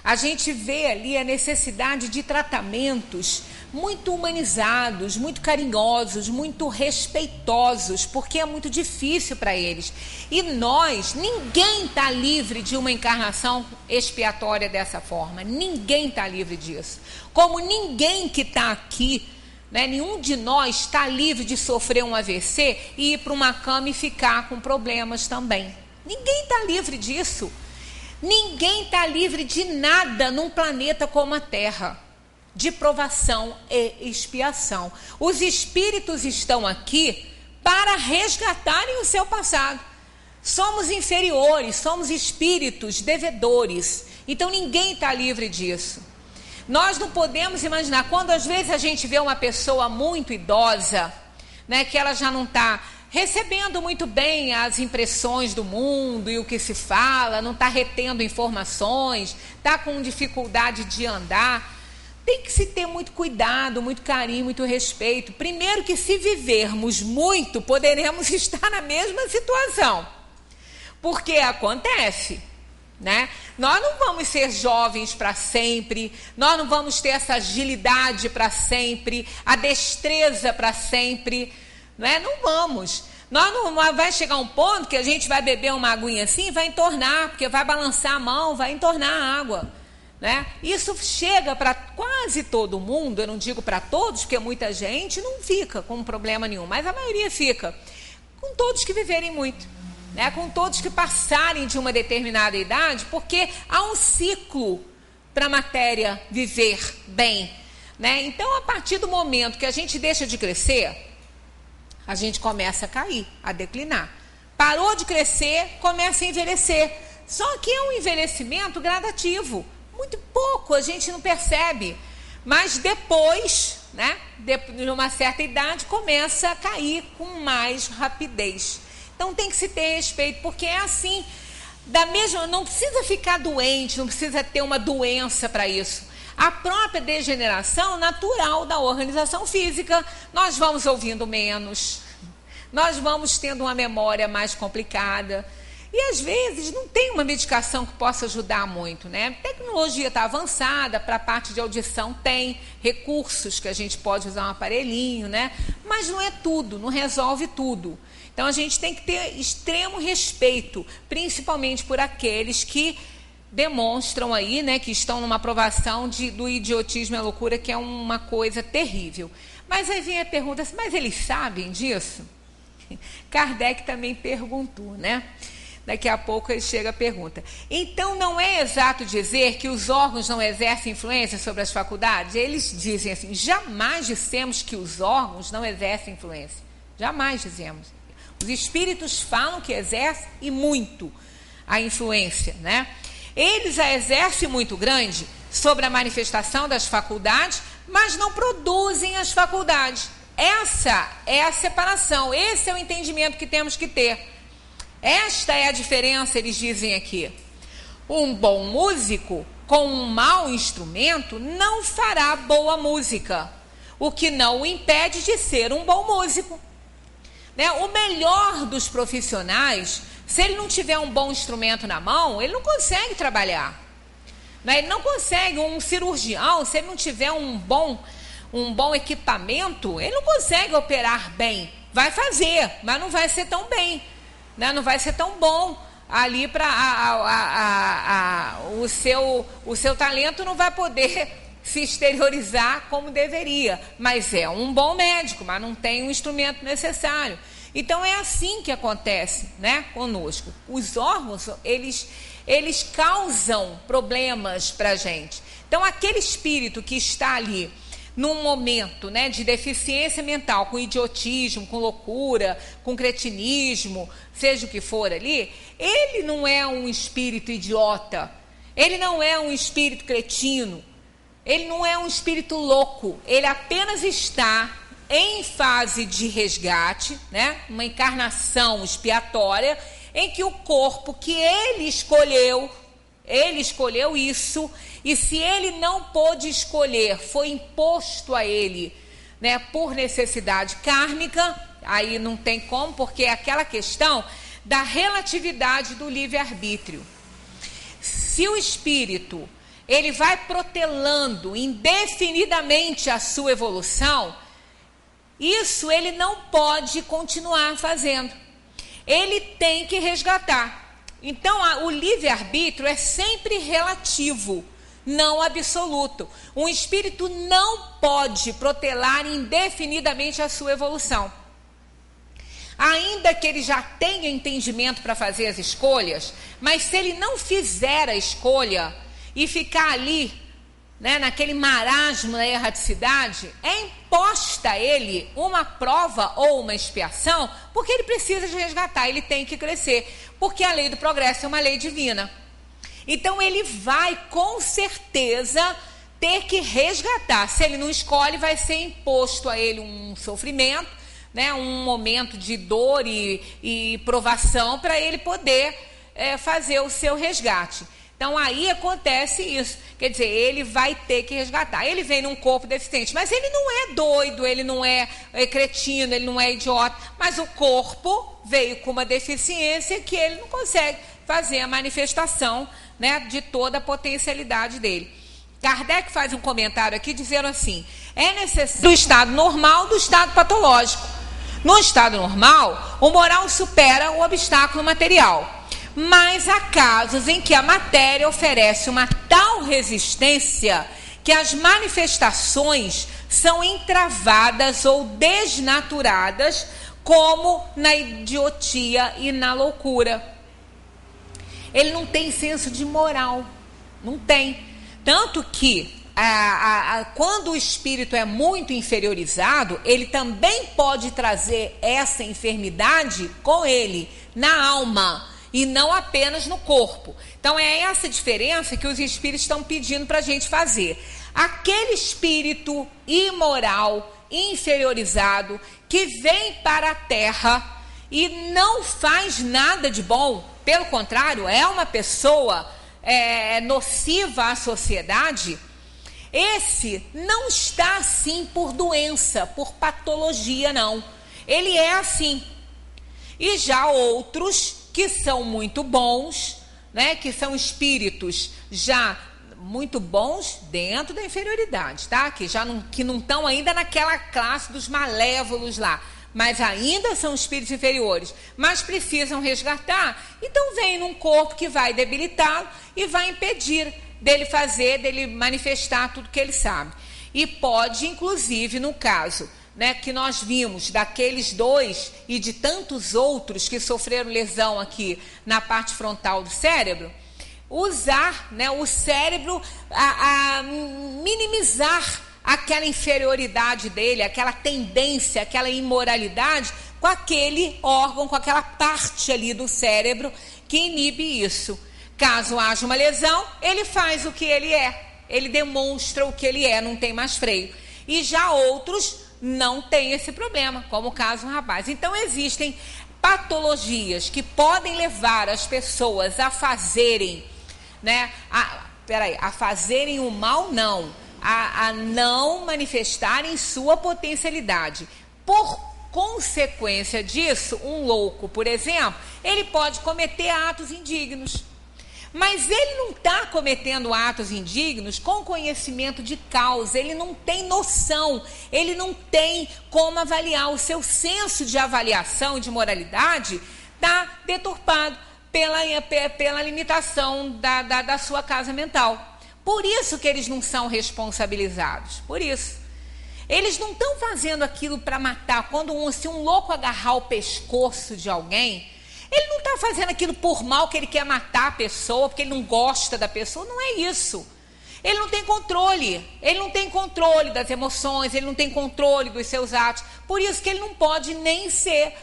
a gente vê ali a necessidade de tratamentos muito humanizados, muito carinhosos, muito respeitosos, porque é muito difícil para eles. E ninguém está livre de uma encarnação expiatória dessa forma. Ninguém está livre disso. Como ninguém que está aqui, né, nenhum de nós está livre de sofrer um AVC e ir para uma cama e ficar com problemas também. Ninguém está livre disso. Ninguém está livre de nada num planeta como a Terra, de provação e expiação. Os espíritos estão aqui para resgatarem o seu passado. Somos inferiores, somos espíritos devedores. Então ninguém está livre disso. Nós não podemos imaginar, quando às vezes a gente vê uma pessoa muito idosa, né, que ela já não está recebendo muito bem as impressões do mundo e o que se fala, não está retendo informações, está com dificuldade de andar. Tem que se ter muito cuidado, muito carinho, muito respeito. Primeiro que se vivermos muito, poderemos estar na mesma situação. Porque acontece, né? Nós não vamos ser jovens para sempre, nós não vamos ter essa agilidade para sempre, a destreza para sempre, né? Não vamos. Vai chegar um ponto que a gente vai beber uma aguinha assim e vai entornar, porque vai balançar a mão, vai entornar a água. Né? Isso chega para quase todo mundo, eu não digo para todos, porque muita gente não fica com problema nenhum, mas a maioria fica, com todos que viverem muito, né? Com todos que passarem de uma determinada idade, porque há um ciclo para a matéria viver bem. Né? Então, a partir do momento que a gente deixa de crescer, a gente começa a cair, a declinar. Parou de crescer, começa a envelhecer. Só que é um envelhecimento gradativo. muito pouco, a gente não percebe. Mas depois, né, de uma certa idade, começa a cair com mais rapidez. Então tem que se ter respeito, porque é assim, não precisa ficar doente, não precisa ter uma doença para isso. A própria degeneração natural da organização física, nós vamos ouvindo menos, nós vamos tendo uma memória mais complicada. E às vezes não tem uma medicação que possa ajudar muito, né? A tecnologia está avançada, para a parte de audição tem recursos que a gente pode usar um aparelhinho, né? Mas não é tudo, não resolve tudo. Então a gente tem que ter extremo respeito, principalmente por aqueles que demonstram aí, né, que estão numa aprovação do idiotismo e a loucura, que é uma coisa terrível. Mas aí vem a pergunta assim, mas eles sabem disso? Kardec também perguntou, né? Daqui a pouco ele chega a pergunta. Então, não é exato dizer que os órgãos não exercem influência sobre as faculdades? Eles dizem assim, jamais dissemos que os órgãos não exercem influência. Jamais dizemos. Os espíritos falam que exercem e muito a influência, né? Eles a exercem muito grande sobre a manifestação das faculdades, mas não produzem as faculdades. Essa é a separação, esse é o entendimento que temos que ter. Esta é a diferença, eles dizem aqui. Um bom músico com um mau instrumento não fará boa música, o que não o impede de ser um bom músico. Né? O melhor dos profissionais, se ele não tiver um bom instrumento na mão, ele não consegue trabalhar. Né? Ele não consegue, um cirurgião, se ele não tiver um bom equipamento, ele não consegue operar bem. Vai fazer, mas não vai ser tão bem. Né? Não vai ser tão bom ali para o seu talento não vai poder se exteriorizar como deveria, mas é um bom médico, mas não tem o instrumento necessário. Então é assim que acontece, né, conosco. Os órgãos, eles causam problemas para a gente. Então aquele espírito que está ali num momento, né, de deficiência mental, com idiotismo, com loucura, com cretinismo, seja o que for ali, ele não é um espírito idiota, ele não é um espírito cretino, ele não é um espírito louco, ele apenas está em fase de resgate, né, uma encarnação expiatória, em que o corpo que ele escolheu isso, e se ele não pôde escolher, foi imposto a ele, né, por necessidade kármica, aí não tem como, porque é aquela questão da relatividade do livre-arbítrio. Se o espírito, ele vai protelando indefinidamente a sua evolução, isso ele não pode continuar fazendo. Ele tem que resgatar. Então, o livre-arbítrio é sempre relativo, não absoluto. Um espírito não pode protelar indefinidamente a sua evolução. Ainda que ele já tenha entendimento para fazer as escolhas, mas se ele não fizer a escolha e ficar ali, né, naquele marasmo da erraticidade, é imposta a ele uma prova ou uma expiação, porque ele precisa de resgatar, ele tem que crescer, porque a lei do progresso é uma lei divina. Então ele vai com certeza ter que resgatar. Se ele não escolhe, vai ser imposto a ele um sofrimento, né, um momento de dor e provação para ele poder fazer o seu resgate. Então aí acontece isso, quer dizer, ele vai ter que resgatar. Ele vem num corpo deficiente, mas ele não é doido, ele não é cretino, ele não é idiota, mas o corpo veio com uma deficiência que ele não consegue fazer a manifestação, né, de toda a potencialidade dele. Kardec faz um comentário aqui dizendo assim, é necessário do estado normal do estado patológico. No estado normal, o moral supera o obstáculo material. Mas há casos em que a matéria oferece uma tal resistência que as manifestações são entravadas ou desnaturadas, como na idiotia e na loucura. Ele não tem senso de moral, não tem. Tanto que quando o espírito é muito inferiorizado, ele também pode trazer essa enfermidade com ele, na alma. e não apenas no corpo. Então é essa diferença que os espíritos estão pedindo para a gente fazer. Aquele espírito imoral, inferiorizado, que vem para a Terra e não faz nada de bom, pelo contrário, é uma pessoa nociva à sociedade, esse não está assim por doença, por patologia, não. Ele é assim. E já outros que são muito bons, né, que são espíritos já muito bons dentro da inferioridade, tá? Que não estão ainda naquela classe dos malévolos lá, mas ainda são espíritos inferiores, mas precisam resgatar. Então vem num corpo que vai debilitá-lo e vai impedir dele manifestar tudo que ele sabe. E pode, inclusive, no caso, né, que nós vimos daqueles dois e de tantos outros que sofreram lesão aqui na parte frontal do cérebro, usar, né, o cérebro a minimizar aquela inferioridade dele, aquela tendência, aquela imoralidade, com aquele órgão, com aquela parte ali do cérebro que inibe isso. Caso haja uma lesão, ele faz o que ele é, ele demonstra o que ele é, não tem mais freio. E já outros não têm esse problema, como o caso do rapaz. Então existem patologias que podem levar as pessoas a fazerem, né, a fazerem o mal, não, a não manifestarem sua potencialidade. Por consequência disso, um louco, por exemplo, ele pode cometer atos indignos. Mas ele não está cometendo atos indignos com conhecimento de causa, ele não tem noção, ele não tem como avaliar. O seu senso de avaliação, de moralidade, está deturpado pela limitação da sua casa mental. Por isso que eles não são responsabilizados, por isso. Eles não estão fazendo aquilo para matar. Se um louco agarrar o pescoço de alguém, ele não está fazendo aquilo por mal, que ele quer matar a pessoa, porque ele não gosta da pessoa. Não é isso. Ele não tem controle. Ele não tem controle das emoções, ele não tem controle dos seus atos. Por isso que ele não pode nem ser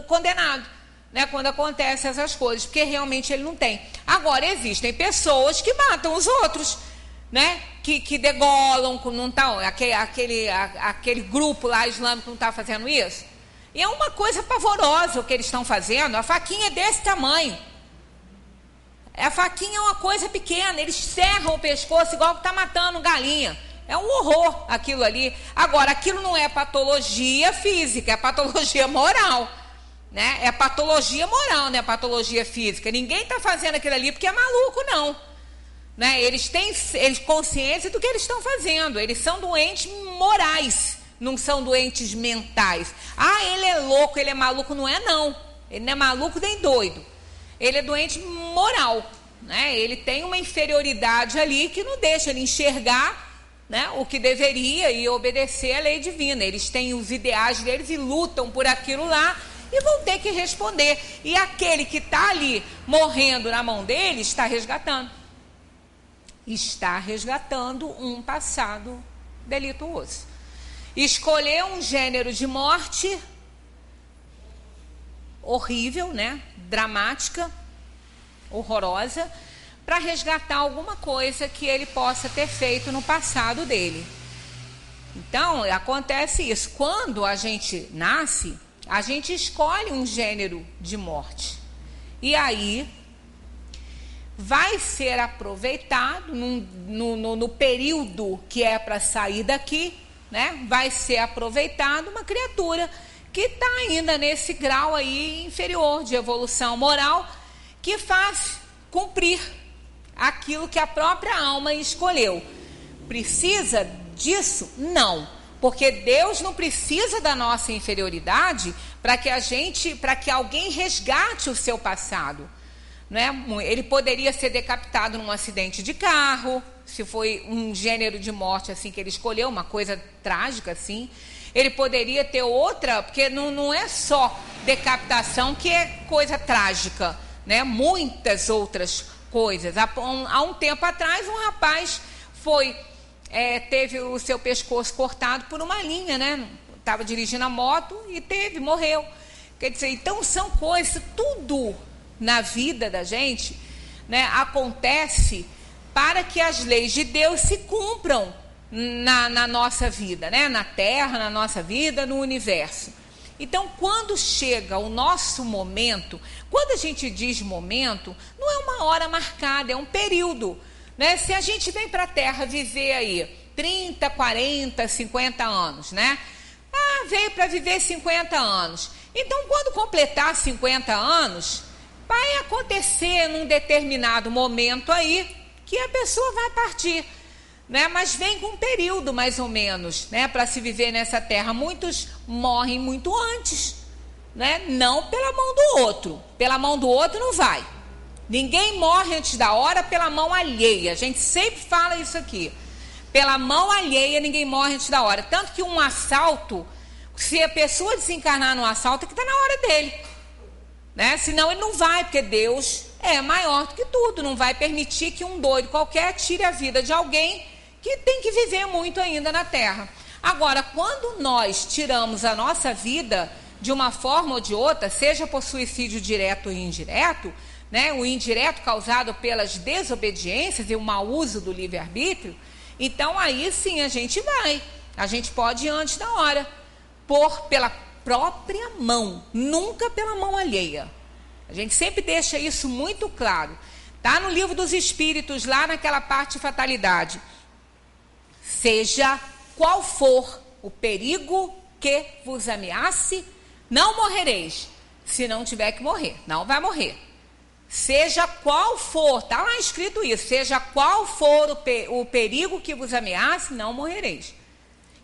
condenado, né, quando acontecem essas coisas, porque realmente ele não tem. Agora, existem pessoas que matam os outros, né, que degolam, não tá, aquele grupo lá islâmico não está fazendo isso. E é uma coisa pavorosa o que eles estão fazendo. A faquinha é desse tamanho. A faquinha é uma coisa pequena. Eles serram o pescoço igual que está matando galinha. É um horror aquilo ali. Agora, aquilo não é patologia física, é patologia moral, né? É patologia moral, não é patologia física. Ninguém está fazendo aquilo ali porque é maluco, não. Né? Eles têm consciência do que eles estão fazendo. Eles são doentes morais. Não são doentes mentais. Ele é louco, ele é maluco. Não é, não. Ele não é maluco nem doido. Ele é doente moral, né? Ele tem uma inferioridade ali que não deixa ele enxergar, né, o que deveria e obedecer à lei divina. Eles têm os ideais deles e lutam por aquilo lá e vão ter que responder. E aquele que está ali morrendo na mão deles está resgatando. Está resgatando um passado delituoso. Escolher um gênero de morte horrível, né? Dramática, horrorosa, para resgatar alguma coisa que ele possa ter feito no passado dele. Então, acontece isso. Quando a gente nasce, a gente escolhe um gênero de morte. E aí vai ser aproveitado no período que é para sair daqui, né? Vai ser aproveitado uma criatura que está ainda nesse grau aí inferior de evolução moral, que faz cumprir aquilo que a própria alma escolheu. Precisa disso? Não, porque Deus não precisa da nossa inferioridade para que alguém resgate o seu passado, né? Ele poderia ser decapitado num acidente de carro, se foi um gênero de morte assim que ele escolheu, uma coisa trágica assim. Ele poderia ter outra, porque não é só decapitação que é coisa trágica, né? Muitas outras coisas. Há um tempo atrás, um rapaz teve o seu pescoço cortado por uma linha, né? Estava dirigindo a moto e morreu. Quer dizer, então são coisas, tudo na vida da gente, né, acontece para que as leis de Deus se cumpram na nossa vida, né, na Terra, na nossa vida, no universo. Então, quando chega o nosso momento, quando a gente diz momento, não é uma hora marcada, é um período, né? Se a gente vem para a Terra viver aí 30, 40, 50 anos, né? Veio para viver 50 anos. Então, quando completar 50 anos, vai acontecer num determinado momento aí que a pessoa vai partir, né? Mas vem com um período mais ou menos, né, para se viver nessa terra. Muitos morrem muito antes, né? Não pela mão do outro. Pela mão do outro não vai. Ninguém morre antes da hora pela mão alheia. A gente sempre fala isso aqui. Pela mão alheia ninguém morre antes da hora. Tanto que um assalto, se a pessoa desencarnar no assalto, é que está na hora dele, né? Senão ele não vai, porque Deus é maior do que tudo. Não vai permitir que um doido qualquer tire a vida de alguém que tem que viver muito ainda na Terra. Agora, quando nós tiramos a nossa vida de uma forma ou de outra, seja por suicídio direto ou indireto, né, o indireto causado pelas desobediências e o mau uso do livre-arbítrio, então aí sim a gente pode ir antes da hora, pela própria mão, nunca pela mão alheia. A gente sempre deixa isso muito claro. Está no Livro dos Espíritos, lá naquela parte de fatalidade. Seja qual for o perigo que vos ameace, não morrereis. Se não tiver que morrer, não vai morrer. Seja qual for, está lá escrito isso, seja qual for o perigo que vos ameace, não morrereis.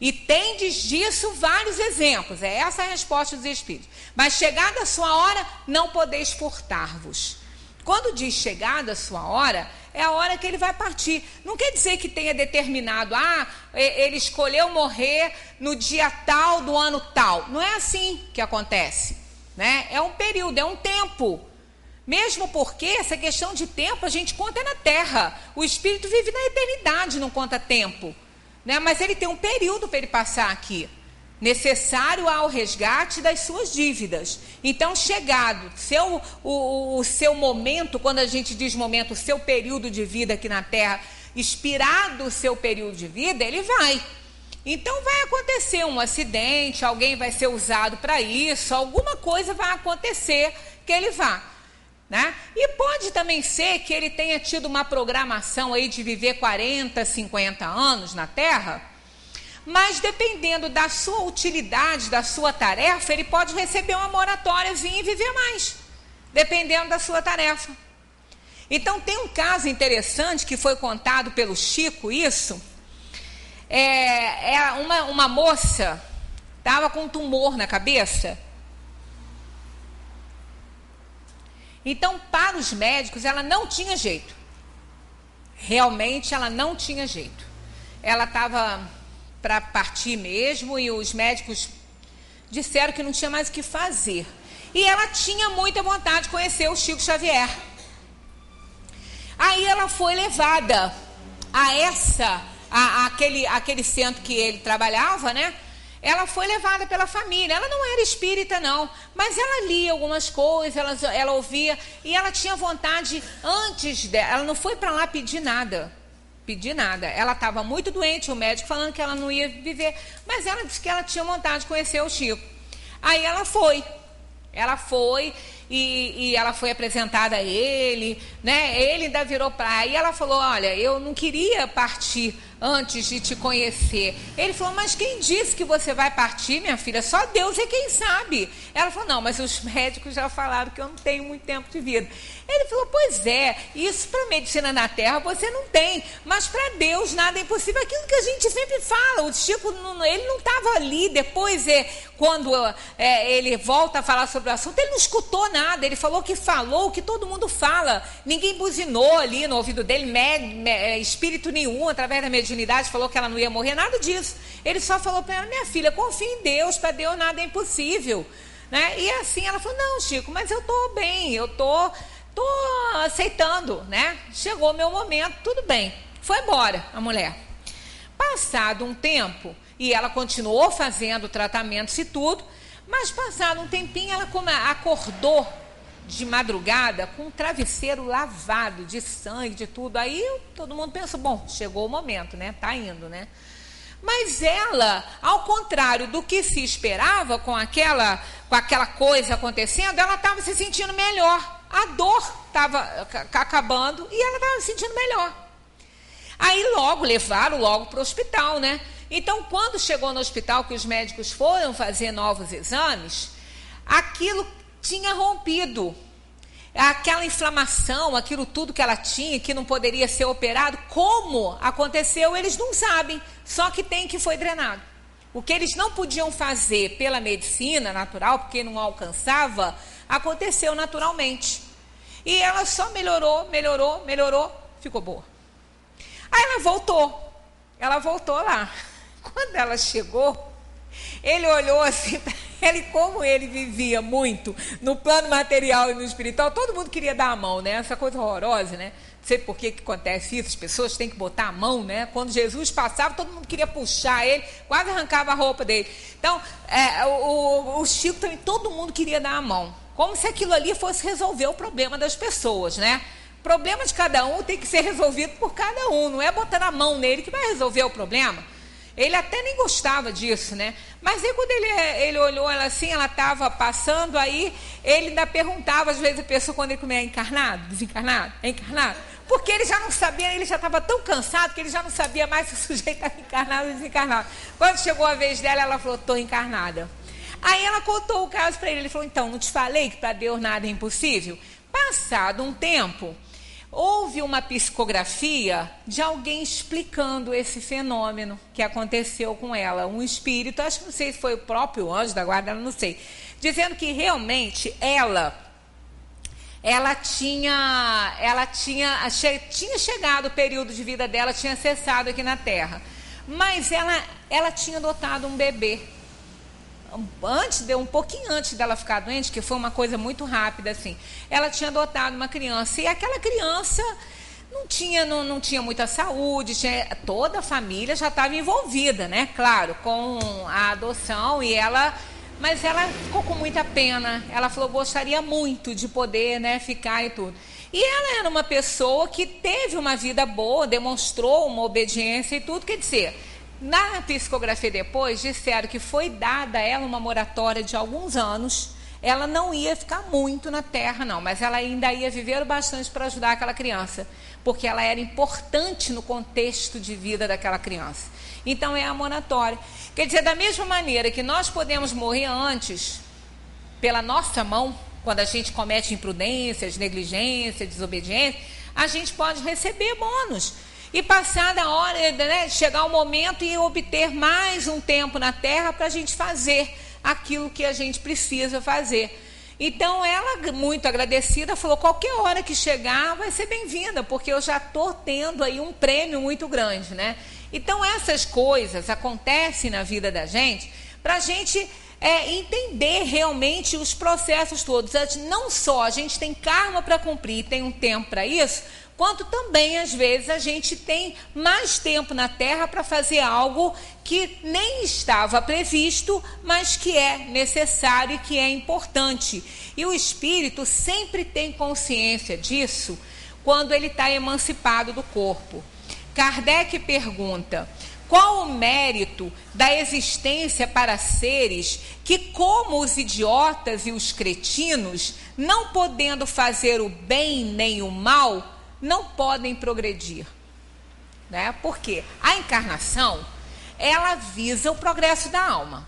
E tendes disso vários exemplos, é essa a resposta dos Espíritos. Mas chegada a sua hora, não podeis furtar-vos. Quando diz chegada a sua hora, é a hora que ele vai partir. Não quer dizer que tenha determinado, ele escolheu morrer no dia tal do ano tal. Não é assim que acontece, né? É um período, é um tempo. Mesmo porque essa questão de tempo a gente conta na Terra. O espírito vive na eternidade, não conta tempo, né? Mas ele tem um período para ele passar aqui, necessário ao resgate das suas dívidas. Então, chegado o seu momento, quando a gente diz momento, o seu período de vida aqui na Terra, expirado o seu período de vida, ele vai. Então, vai acontecer um acidente, alguém vai ser usado para isso, alguma coisa vai acontecer que ele vá, né? E pode também ser que ele tenha tido uma programação aí de viver 40, 50 anos na Terra, mas dependendo da sua utilidade, da sua tarefa, ele pode receber uma moratóriazinha e viver mais, dependendo da sua tarefa. Então tem um caso interessante que foi contado pelo Chico, isso, uma moça estava com um tumor na cabeça. Então, para os médicos, ela não tinha jeito. Realmente, ela não tinha jeito. Ela estava para partir mesmo e os médicos disseram que não tinha mais o que fazer. E ela tinha muita vontade de conhecer o Chico Xavier. Aí ela foi levada a aquele centro que ele trabalhava, né? Ela foi levada pela família. Ela não era espírita, não, mas ela lia algumas coisas, ela ouvia, e ela tinha vontade antes dela. Ela não foi para lá pedir nada. Ela estava muito doente, o médico falando que ela não ia viver, mas ela disse que ela tinha vontade de conhecer o Chico. Aí ela foi e ela foi apresentada a ele, né? Ele ainda virou para aí, ela falou: olha, eu não queria partir antes de te conhecer. Ele falou: mas quem disse que você vai partir, minha filha? Só Deus é quem sabe. Ela falou: não, mas os médicos já falaram que eu não tenho muito tempo de vida. Ele falou: pois é, isso para a medicina na Terra você não tem, mas para Deus nada é impossível. Aquilo que a gente sempre fala. O Chico, ele não estava ali. Depois, quando ele volta a falar sobre o assunto, ele não escutou nada. Ele falou o que todo mundo fala. Ninguém buzinou ali no ouvido dele, espírito nenhum, através da mediunidade, falou que ela não ia morrer, nada disso. Ele só falou para ela: minha filha, confia em Deus, para Deus nada é impossível, né? E assim ela falou: não, Chico, mas eu estou bem, eu estou aceitando, né? Chegou o meu momento, tudo bem. Foi embora a mulher. Passado um tempo, e ela continuou fazendo tratamentos e tudo, mas passado um tempinho ela acordou de madrugada com um travesseiro lavado de sangue, de tudo. Aí todo mundo pensa, bom, chegou o momento, né? Tá indo, né? Mas ela, ao contrário do que se esperava com aquela coisa acontecendo, ela estava se sentindo melhor. A dor estava acabando e ela estava se sentindo melhor. Aí levaram logo para o hospital, né? Então, quando chegou no hospital, que os médicos foram fazer novos exames, aquilo tinha rompido. Aquela inflamação, aquilo tudo que ela tinha, que não poderia ser operado, como aconteceu, eles não sabem. Só que foi drenado. O que eles não podiam fazer pela medicina natural, porque não alcançava, aconteceu naturalmente. E ela só melhorou, ficou boa. Aí ela voltou lá. Quando ela chegou, ele olhou assim para ele, como ele vivia muito no plano material e no espiritual, todo mundo queria dar a mão, né? Essa coisa horrorosa, né? Não sei por que acontece isso, as pessoas têm que botar a mão, né? Quando Jesus passava, todo mundo queria puxar ele, quase arrancava a roupa dele. Então, o Chico também, todo mundo queria dar a mão, como se aquilo ali fosse resolver o problema das pessoas, né? O problema de cada um tem que ser resolvido por cada um, não é botando a mão nele que vai resolver o problema. Ele até nem gostava disso, né? Mas aí quando ele olhou ela assim, ela estava passando, aí ele ainda perguntava, às vezes a pessoa quando ele comia, é encarnado, desencarnado, é encarnado? Porque ele já não sabia, ele já estava tão cansado que ele já não sabia mais se o sujeito estava encarnado ou desencarnado. Quando chegou a vez dela, ela falou, estou encarnada. Aí ela contou o caso para ele falou, então, não te falei que para Deus nada é impossível? Passado um tempo, houve uma psicografia de alguém explicando esse fenômeno que aconteceu com ela. Um espírito, acho que não sei se foi o próprio anjo da guarda, não sei. Dizendo que realmente ela tinha chegado o período de vida dela, tinha cessado aqui na Terra. Mas ela tinha adotado um bebê. Um pouquinho antes dela ficar doente, que foi uma coisa muito rápida assim, ela tinha adotado uma criança, e aquela criança não tinha muita saúde, toda a família já estava envolvida, né, claro, com a adoção, mas ela ficou com muita pena, ela falou, gostaria muito de poder, né, ficar e tudo. E ela era uma pessoa que teve uma vida boa, demonstrou uma obediência e tudo, quer dizer, na psicografia depois, disseram que foi dada a ela uma moratória de alguns anos. Ela não ia ficar muito na Terra, não, mas ela ainda ia viver bastante para ajudar aquela criança, porque ela era importante no contexto de vida daquela criança. Então, é a moratória. Quer dizer, da mesma maneira que nós podemos morrer antes, pela nossa mão, quando a gente comete imprudências, negligência, desobediência, a gente pode receber bônus. E passada a hora, né, chegar o momento e obter mais um tempo na Terra para a gente fazer aquilo que a gente precisa fazer. Então, ela, muito agradecida, falou, qualquer hora que chegar vai ser bem-vinda, porque eu já estou tendo aí um prêmio muito grande, né? Então, essas coisas acontecem na vida da gente para a gente entender realmente os processos todos. Não só a gente tem karma para cumprir, tem um tempo para isso, quanto também, às vezes, a gente tem mais tempo na Terra para fazer algo que nem estava previsto, mas que é necessário e que é importante. E o espírito sempre tem consciência disso quando ele está emancipado do corpo. Kardec pergunta, qual o mérito da existência para seres que, como os idiotas e os cretinos, não podendo fazer o bem nem o mal, não podem progredir, né? Porque a encarnação, ela visa o progresso da alma,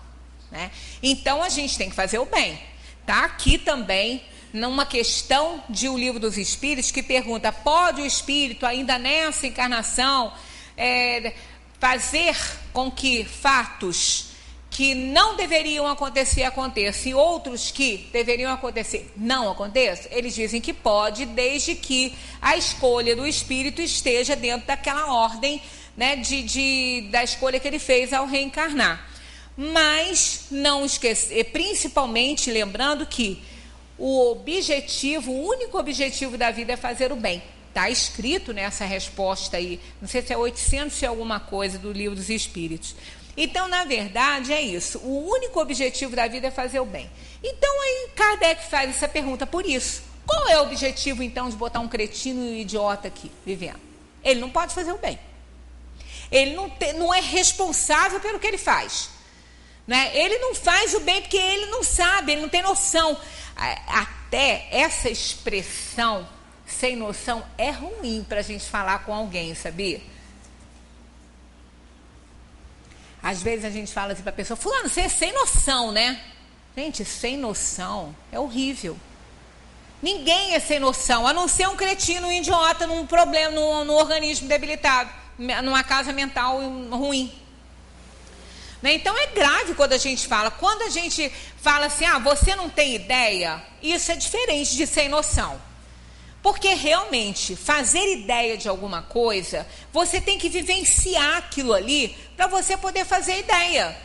né? Então, a gente tem que fazer o bem. Tá aqui também, numa questão de O Livro dos Espíritos, que pergunta, pode o espírito, ainda nessa encarnação, fazer com que fatos que não deveriam acontecer, aconteçam, e outros que deveriam acontecer, não aconteçam? Eles dizem que pode, desde que a escolha do espírito esteja dentro daquela ordem, né, da escolha que ele fez ao reencarnar. Mas não esquecer, principalmente lembrando que o único objetivo da vida é fazer o bem. Está escrito nessa resposta aí, não sei se é 800 e alguma coisa do Livro dos Espíritos. Então, na verdade, é isso. O único objetivo da vida é fazer o bem. Então, aí Kardec faz essa pergunta por isso. Qual é o objetivo, então, de botar um cretino e um idiota aqui, vivendo? Ele não pode fazer o bem. Ele não é responsável pelo que ele faz. Né? Ele não faz o bem porque ele não sabe, ele não tem noção. Até essa expressão, sem noção, é ruim para a gente falar com alguém, sabia? Às vezes a gente fala assim para a pessoa, fulano, você é sem noção, né? Gente, sem noção é horrível. Ninguém é sem noção, a não ser um cretino, um idiota, num problema, num organismo debilitado, numa casa mental ruim. Né? Então é grave quando a gente fala. Quando a gente fala assim, você não tem ideia, isso é diferente de sem noção. Porque realmente, fazer ideia de alguma coisa, você tem que vivenciar aquilo ali para você poder fazer ideia.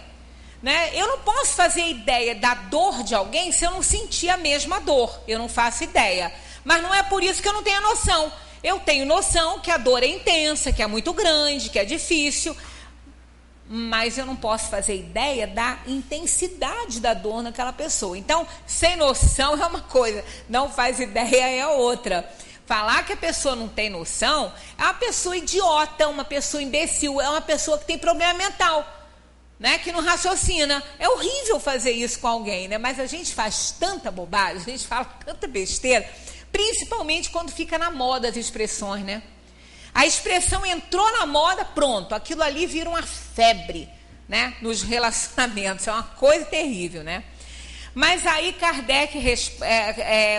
Né? Eu não posso fazer ideia da dor de alguém se eu não sentir a mesma dor. Eu não faço ideia. Mas não é por isso que eu não tenho noção. Eu tenho noção que a dor é intensa, que é muito grande, que é difícil. Mas eu não posso fazer ideia da intensidade da dor naquela pessoa. Então, sem noção é uma coisa, não faz ideia é outra. Falar que a pessoa não tem noção é uma pessoa idiota, uma pessoa imbecil, é uma pessoa que tem problema mental. Né, que não raciocina. É horrível fazer isso com alguém, né? Mas a gente faz tanta bobagem, a gente fala tanta besteira, principalmente quando fica na moda as expressões, né? A expressão entrou na moda, pronto, aquilo ali vira uma febre, né? Nos relacionamentos, é uma coisa terrível, né? Mas aí Kardec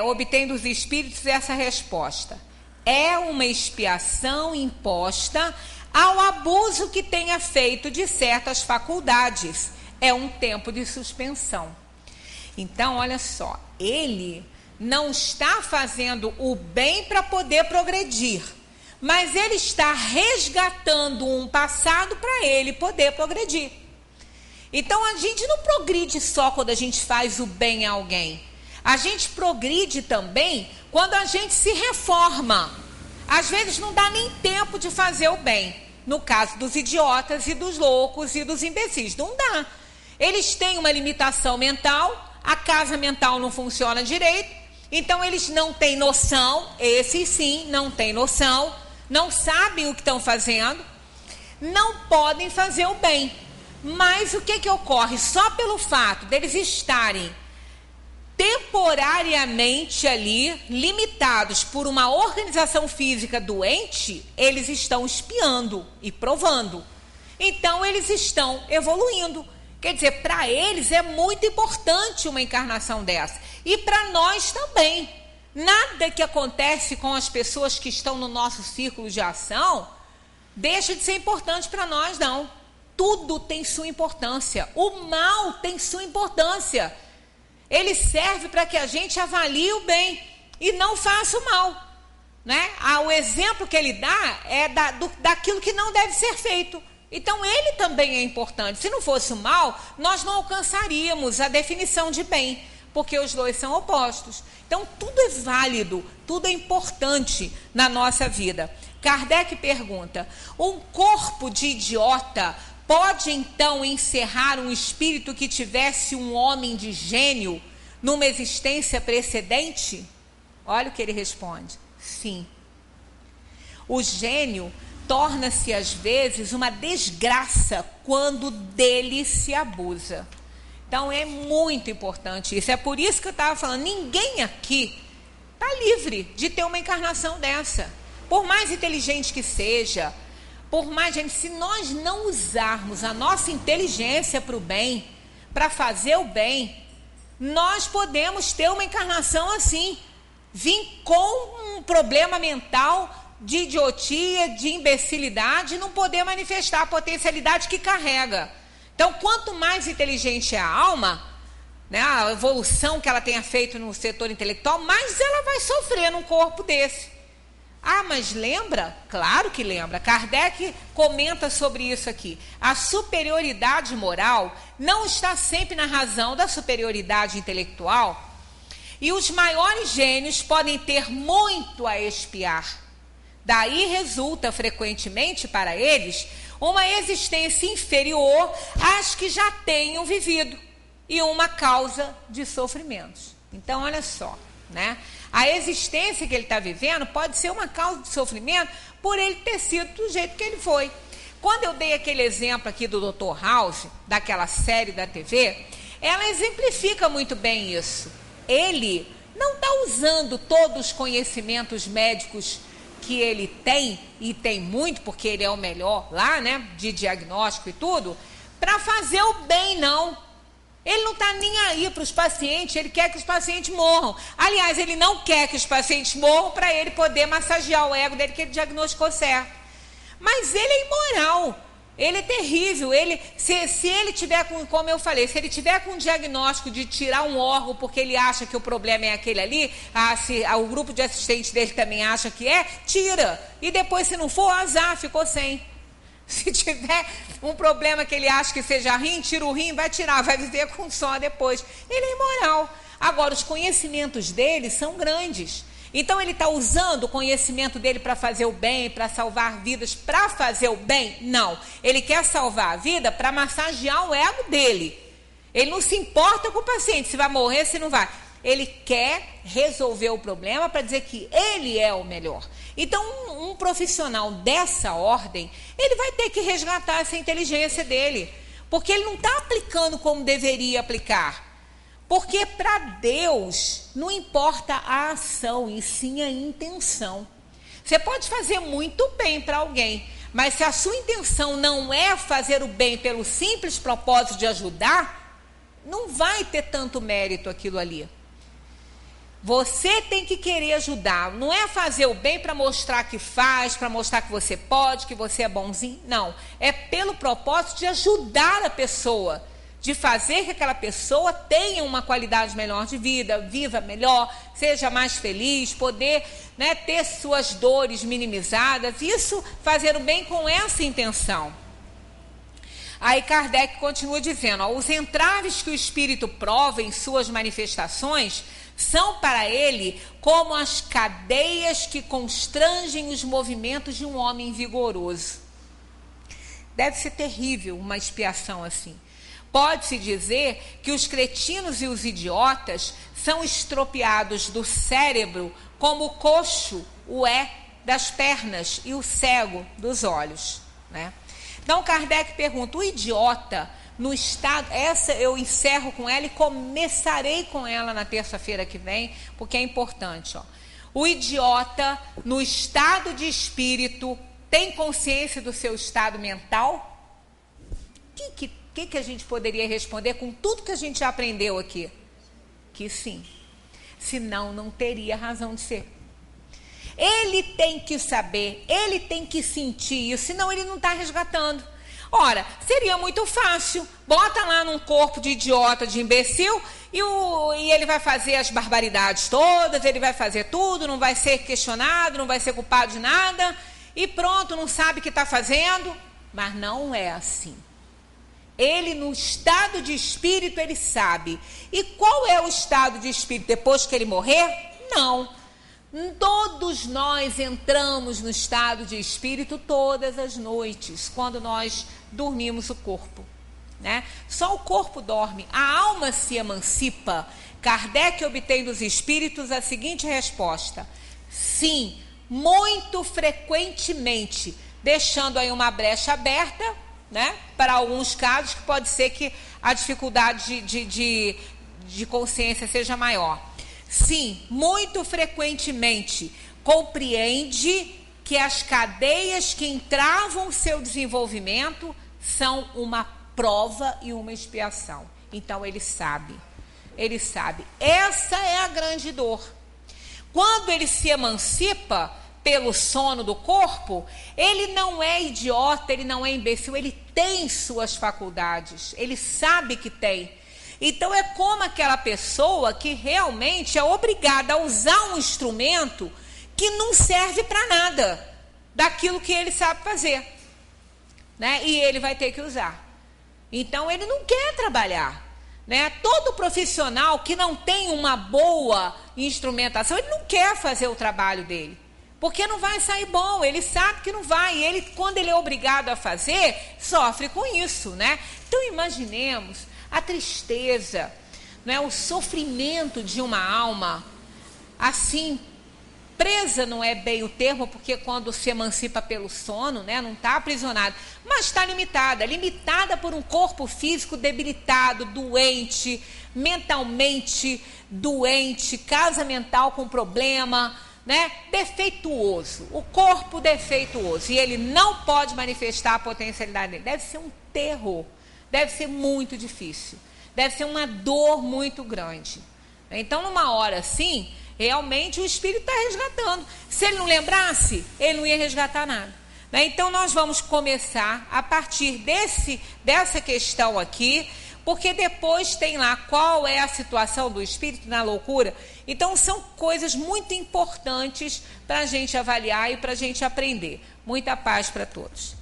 obtém dos espíritos essa resposta. É uma expiação imposta ao abuso que tenha feito de certas faculdades. É um tempo de suspensão. Então, olha só, ele não está fazendo o bem para poder progredir, mas ele está resgatando um passado para ele poder progredir. Então, a gente não progride só quando a gente faz o bem a alguém. A gente progride também quando a gente se reforma. Às vezes não dá nem tempo de fazer o bem. No caso dos idiotas e dos loucos e dos imbecis, não dá. Eles têm uma limitação mental, a casa mental não funciona direito, então eles não têm noção, esses sim, não têm noção, não sabem o que estão fazendo, não podem fazer o bem. Mas o que ocorre? Só pelo fato deles estarem temporariamente ali, limitados por uma organização física doente, eles estão espiando e provando. Então, eles estão evoluindo. Quer dizer, para eles é muito importante uma encarnação dessa. E para nós também. Nada que acontece com as pessoas que estão no nosso círculo de ação deixa de ser importante para nós, não. Tudo tem sua importância. O mal tem sua importância. Ele serve para que a gente avalie o bem e não faça o mal. Né? O exemplo que ele dá é daquilo que não deve ser feito. Então, ele também é importante. Se não fosse o mal, nós não alcançaríamos a definição de bem, porque os dois são opostos. Então, tudo é válido, tudo é importante na nossa vida. Kardec pergunta, um corpo de idiota pode, então, encerrar um espírito que tivesse um homem de gênio numa existência precedente? Olha o que ele responde. Sim. O gênio torna-se, às vezes, uma desgraça quando dele se abusa. Então, é muito importante isso. É por isso que eu estava falando, ninguém aqui está livre de ter uma encarnação dessa. Por mais inteligente que seja, por mais, gente, se nós não usarmos a nossa inteligência para o bem, para fazer o bem, nós podemos ter uma encarnação assim, vir com um problema mental de idiotia, de imbecilidade, e não poder manifestar a potencialidade que carrega. Então, quanto mais inteligente é a alma, né, a evolução que ela tenha feito no setor intelectual, mais ela vai sofrer num corpo desse. Mas lembra? Claro que lembra. Kardec comenta sobre isso aqui. A superioridade moral não está sempre na razão da superioridade intelectual, e os maiores gênios podem ter muito a expiar. Daí resulta frequentemente para eles uma existência inferior às que já tenham vivido e uma causa de sofrimentos. Então, olha só, né? A existência que ele está vivendo pode ser uma causa de sofrimento por ele ter sido do jeito que ele foi. Quando eu dei aquele exemplo aqui do Dr. House, daquela série da TV, ela exemplifica muito bem isso. Ele não está usando todos os conhecimentos médicos que ele tem, e tem muito, porque ele é o melhor lá, né, de diagnóstico e tudo, para fazer o bem, não. Ele não está nem aí para os pacientes, ele quer que os pacientes morram. Aliás, ele não quer que os pacientes morram para ele poder massagear o ego dele, que ele diagnosticou certo. Mas ele é imoral, ele é terrível. Se ele tiver com, como eu falei, se ele tiver com um diagnóstico de tirar um órgão porque ele acha que o problema é aquele ali, o grupo de assistentes dele também acha que tira. E depois, se não for, azar, ficou sem. Se tiver um problema que ele acha que seja rim, tira o rim, vai tirar, vai viver com só depois. Ele é imoral. Agora, os conhecimentos dele são grandes. Então, ele está usando o conhecimento dele para fazer o bem, para salvar vidas, para fazer o bem? Não. Ele quer salvar a vida para massagear o ego dele. Ele não se importa com o paciente, se vai morrer, se não vai. Ele quer resolver o problema para dizer que ele é o melhor. Então, um profissional dessa ordem, ele vai ter que resgatar essa inteligência dele, porque ele não está aplicando como deveria aplicar. Porque para Deus não importa a ação, e sim a intenção. Você pode fazer muito bem para alguém, mas se a sua intenção não é fazer o bem pelo simples propósito de ajudar, não vai ter tanto mérito aquilo ali. Você tem que querer ajudar, não é fazer o bem para mostrar que faz, para mostrar que você pode, que você é bonzinho, não. É pelo propósito de ajudar a pessoa, de fazer que aquela pessoa tenha uma qualidade melhor de vida, viva melhor, seja mais feliz, poder, né, ter suas dores minimizadas, isso fazer o bem com essa intenção. Aí Kardec continua dizendo, os entraves que o espírito prova em suas manifestações são para ele como as cadeias que constrangem os movimentos de um homem vigoroso. Deve ser terrível uma expiação assim. Pode-se dizer que os cretinos e os idiotas são estropiados do cérebro como o coxo o é das pernas e o cego dos olhos, né? Então Kardec pergunta, o idiota no estado, essa eu encerro com ela e começarei com ela na terça-feira que vem, porque é importante, ó. O idiota no estado de espírito tem consciência do seu estado mental? O que a gente poderia responder com tudo que a gente já aprendeu aqui? Que sim. Senão não teria razão de ser. Ele tem que saber, ele tem que sentir isso, senão ele não está resgatando. Ora, seria muito fácil, bota lá num corpo de idiota, de imbecil, e ele vai fazer as barbaridades todas, ele vai fazer tudo, não vai ser questionado, não vai ser culpado de nada, e pronto, não sabe o que está fazendo. Mas não é assim. Ele, no estado de espírito, ele sabe. E qual é o estado de espírito depois que ele morrer? Não. Todos nós entramos no estado de espírito todas as noites, quando nós dormimos o corpo, né? Só o corpo dorme, a alma se emancipa. Kardec obtém dos espíritos a seguinte resposta: sim, muito frequentemente, deixando aí uma brecha aberta, né, para alguns casos que pode ser que a dificuldade de consciência seja maior. Sim, muito frequentemente compreende que as cadeias que entravam o seu desenvolvimento são uma prova e uma expiação. Então ele sabe. Essa é a grande dor. Quando ele se emancipa pelo sono do corpo, ele não é idiota, ele não é imbecil, ele tem suas faculdades, ele sabe que tem. Então é como aquela pessoa que realmente é obrigada a usar um instrumento que não serve para nada daquilo que ele sabe fazer, né? E ele vai ter que usar. Então ele não quer trabalhar, né? Todo profissional que não tem uma boa instrumentação, ele não quer fazer o trabalho dele, porque não vai sair bom, ele sabe que não vai, e ele, quando ele é obrigado a fazer, sofre com isso, né? Então imaginemos a tristeza, né, o sofrimento de uma alma assim, presa não é bem o termo, porque quando se emancipa pelo sono, né, não está aprisionada, mas está limitada por um corpo físico debilitado, doente, mentalmente doente, casa mental com problema, né, defeituoso, o corpo defeituoso, e ele não pode manifestar a potencialidade dele. Deve ser um terror, deve ser muito difícil, deve ser uma dor muito grande. Então, numa hora assim, realmente o Espírito está resgatando. Se ele não lembrasse, ele não ia resgatar nada. Então, nós vamos começar a partir dessa questão aqui, porque depois tem lá qual é a situação do Espírito na loucura. Então, são coisas muito importantes para a gente avaliar e para a gente aprender. Muita paz para todos.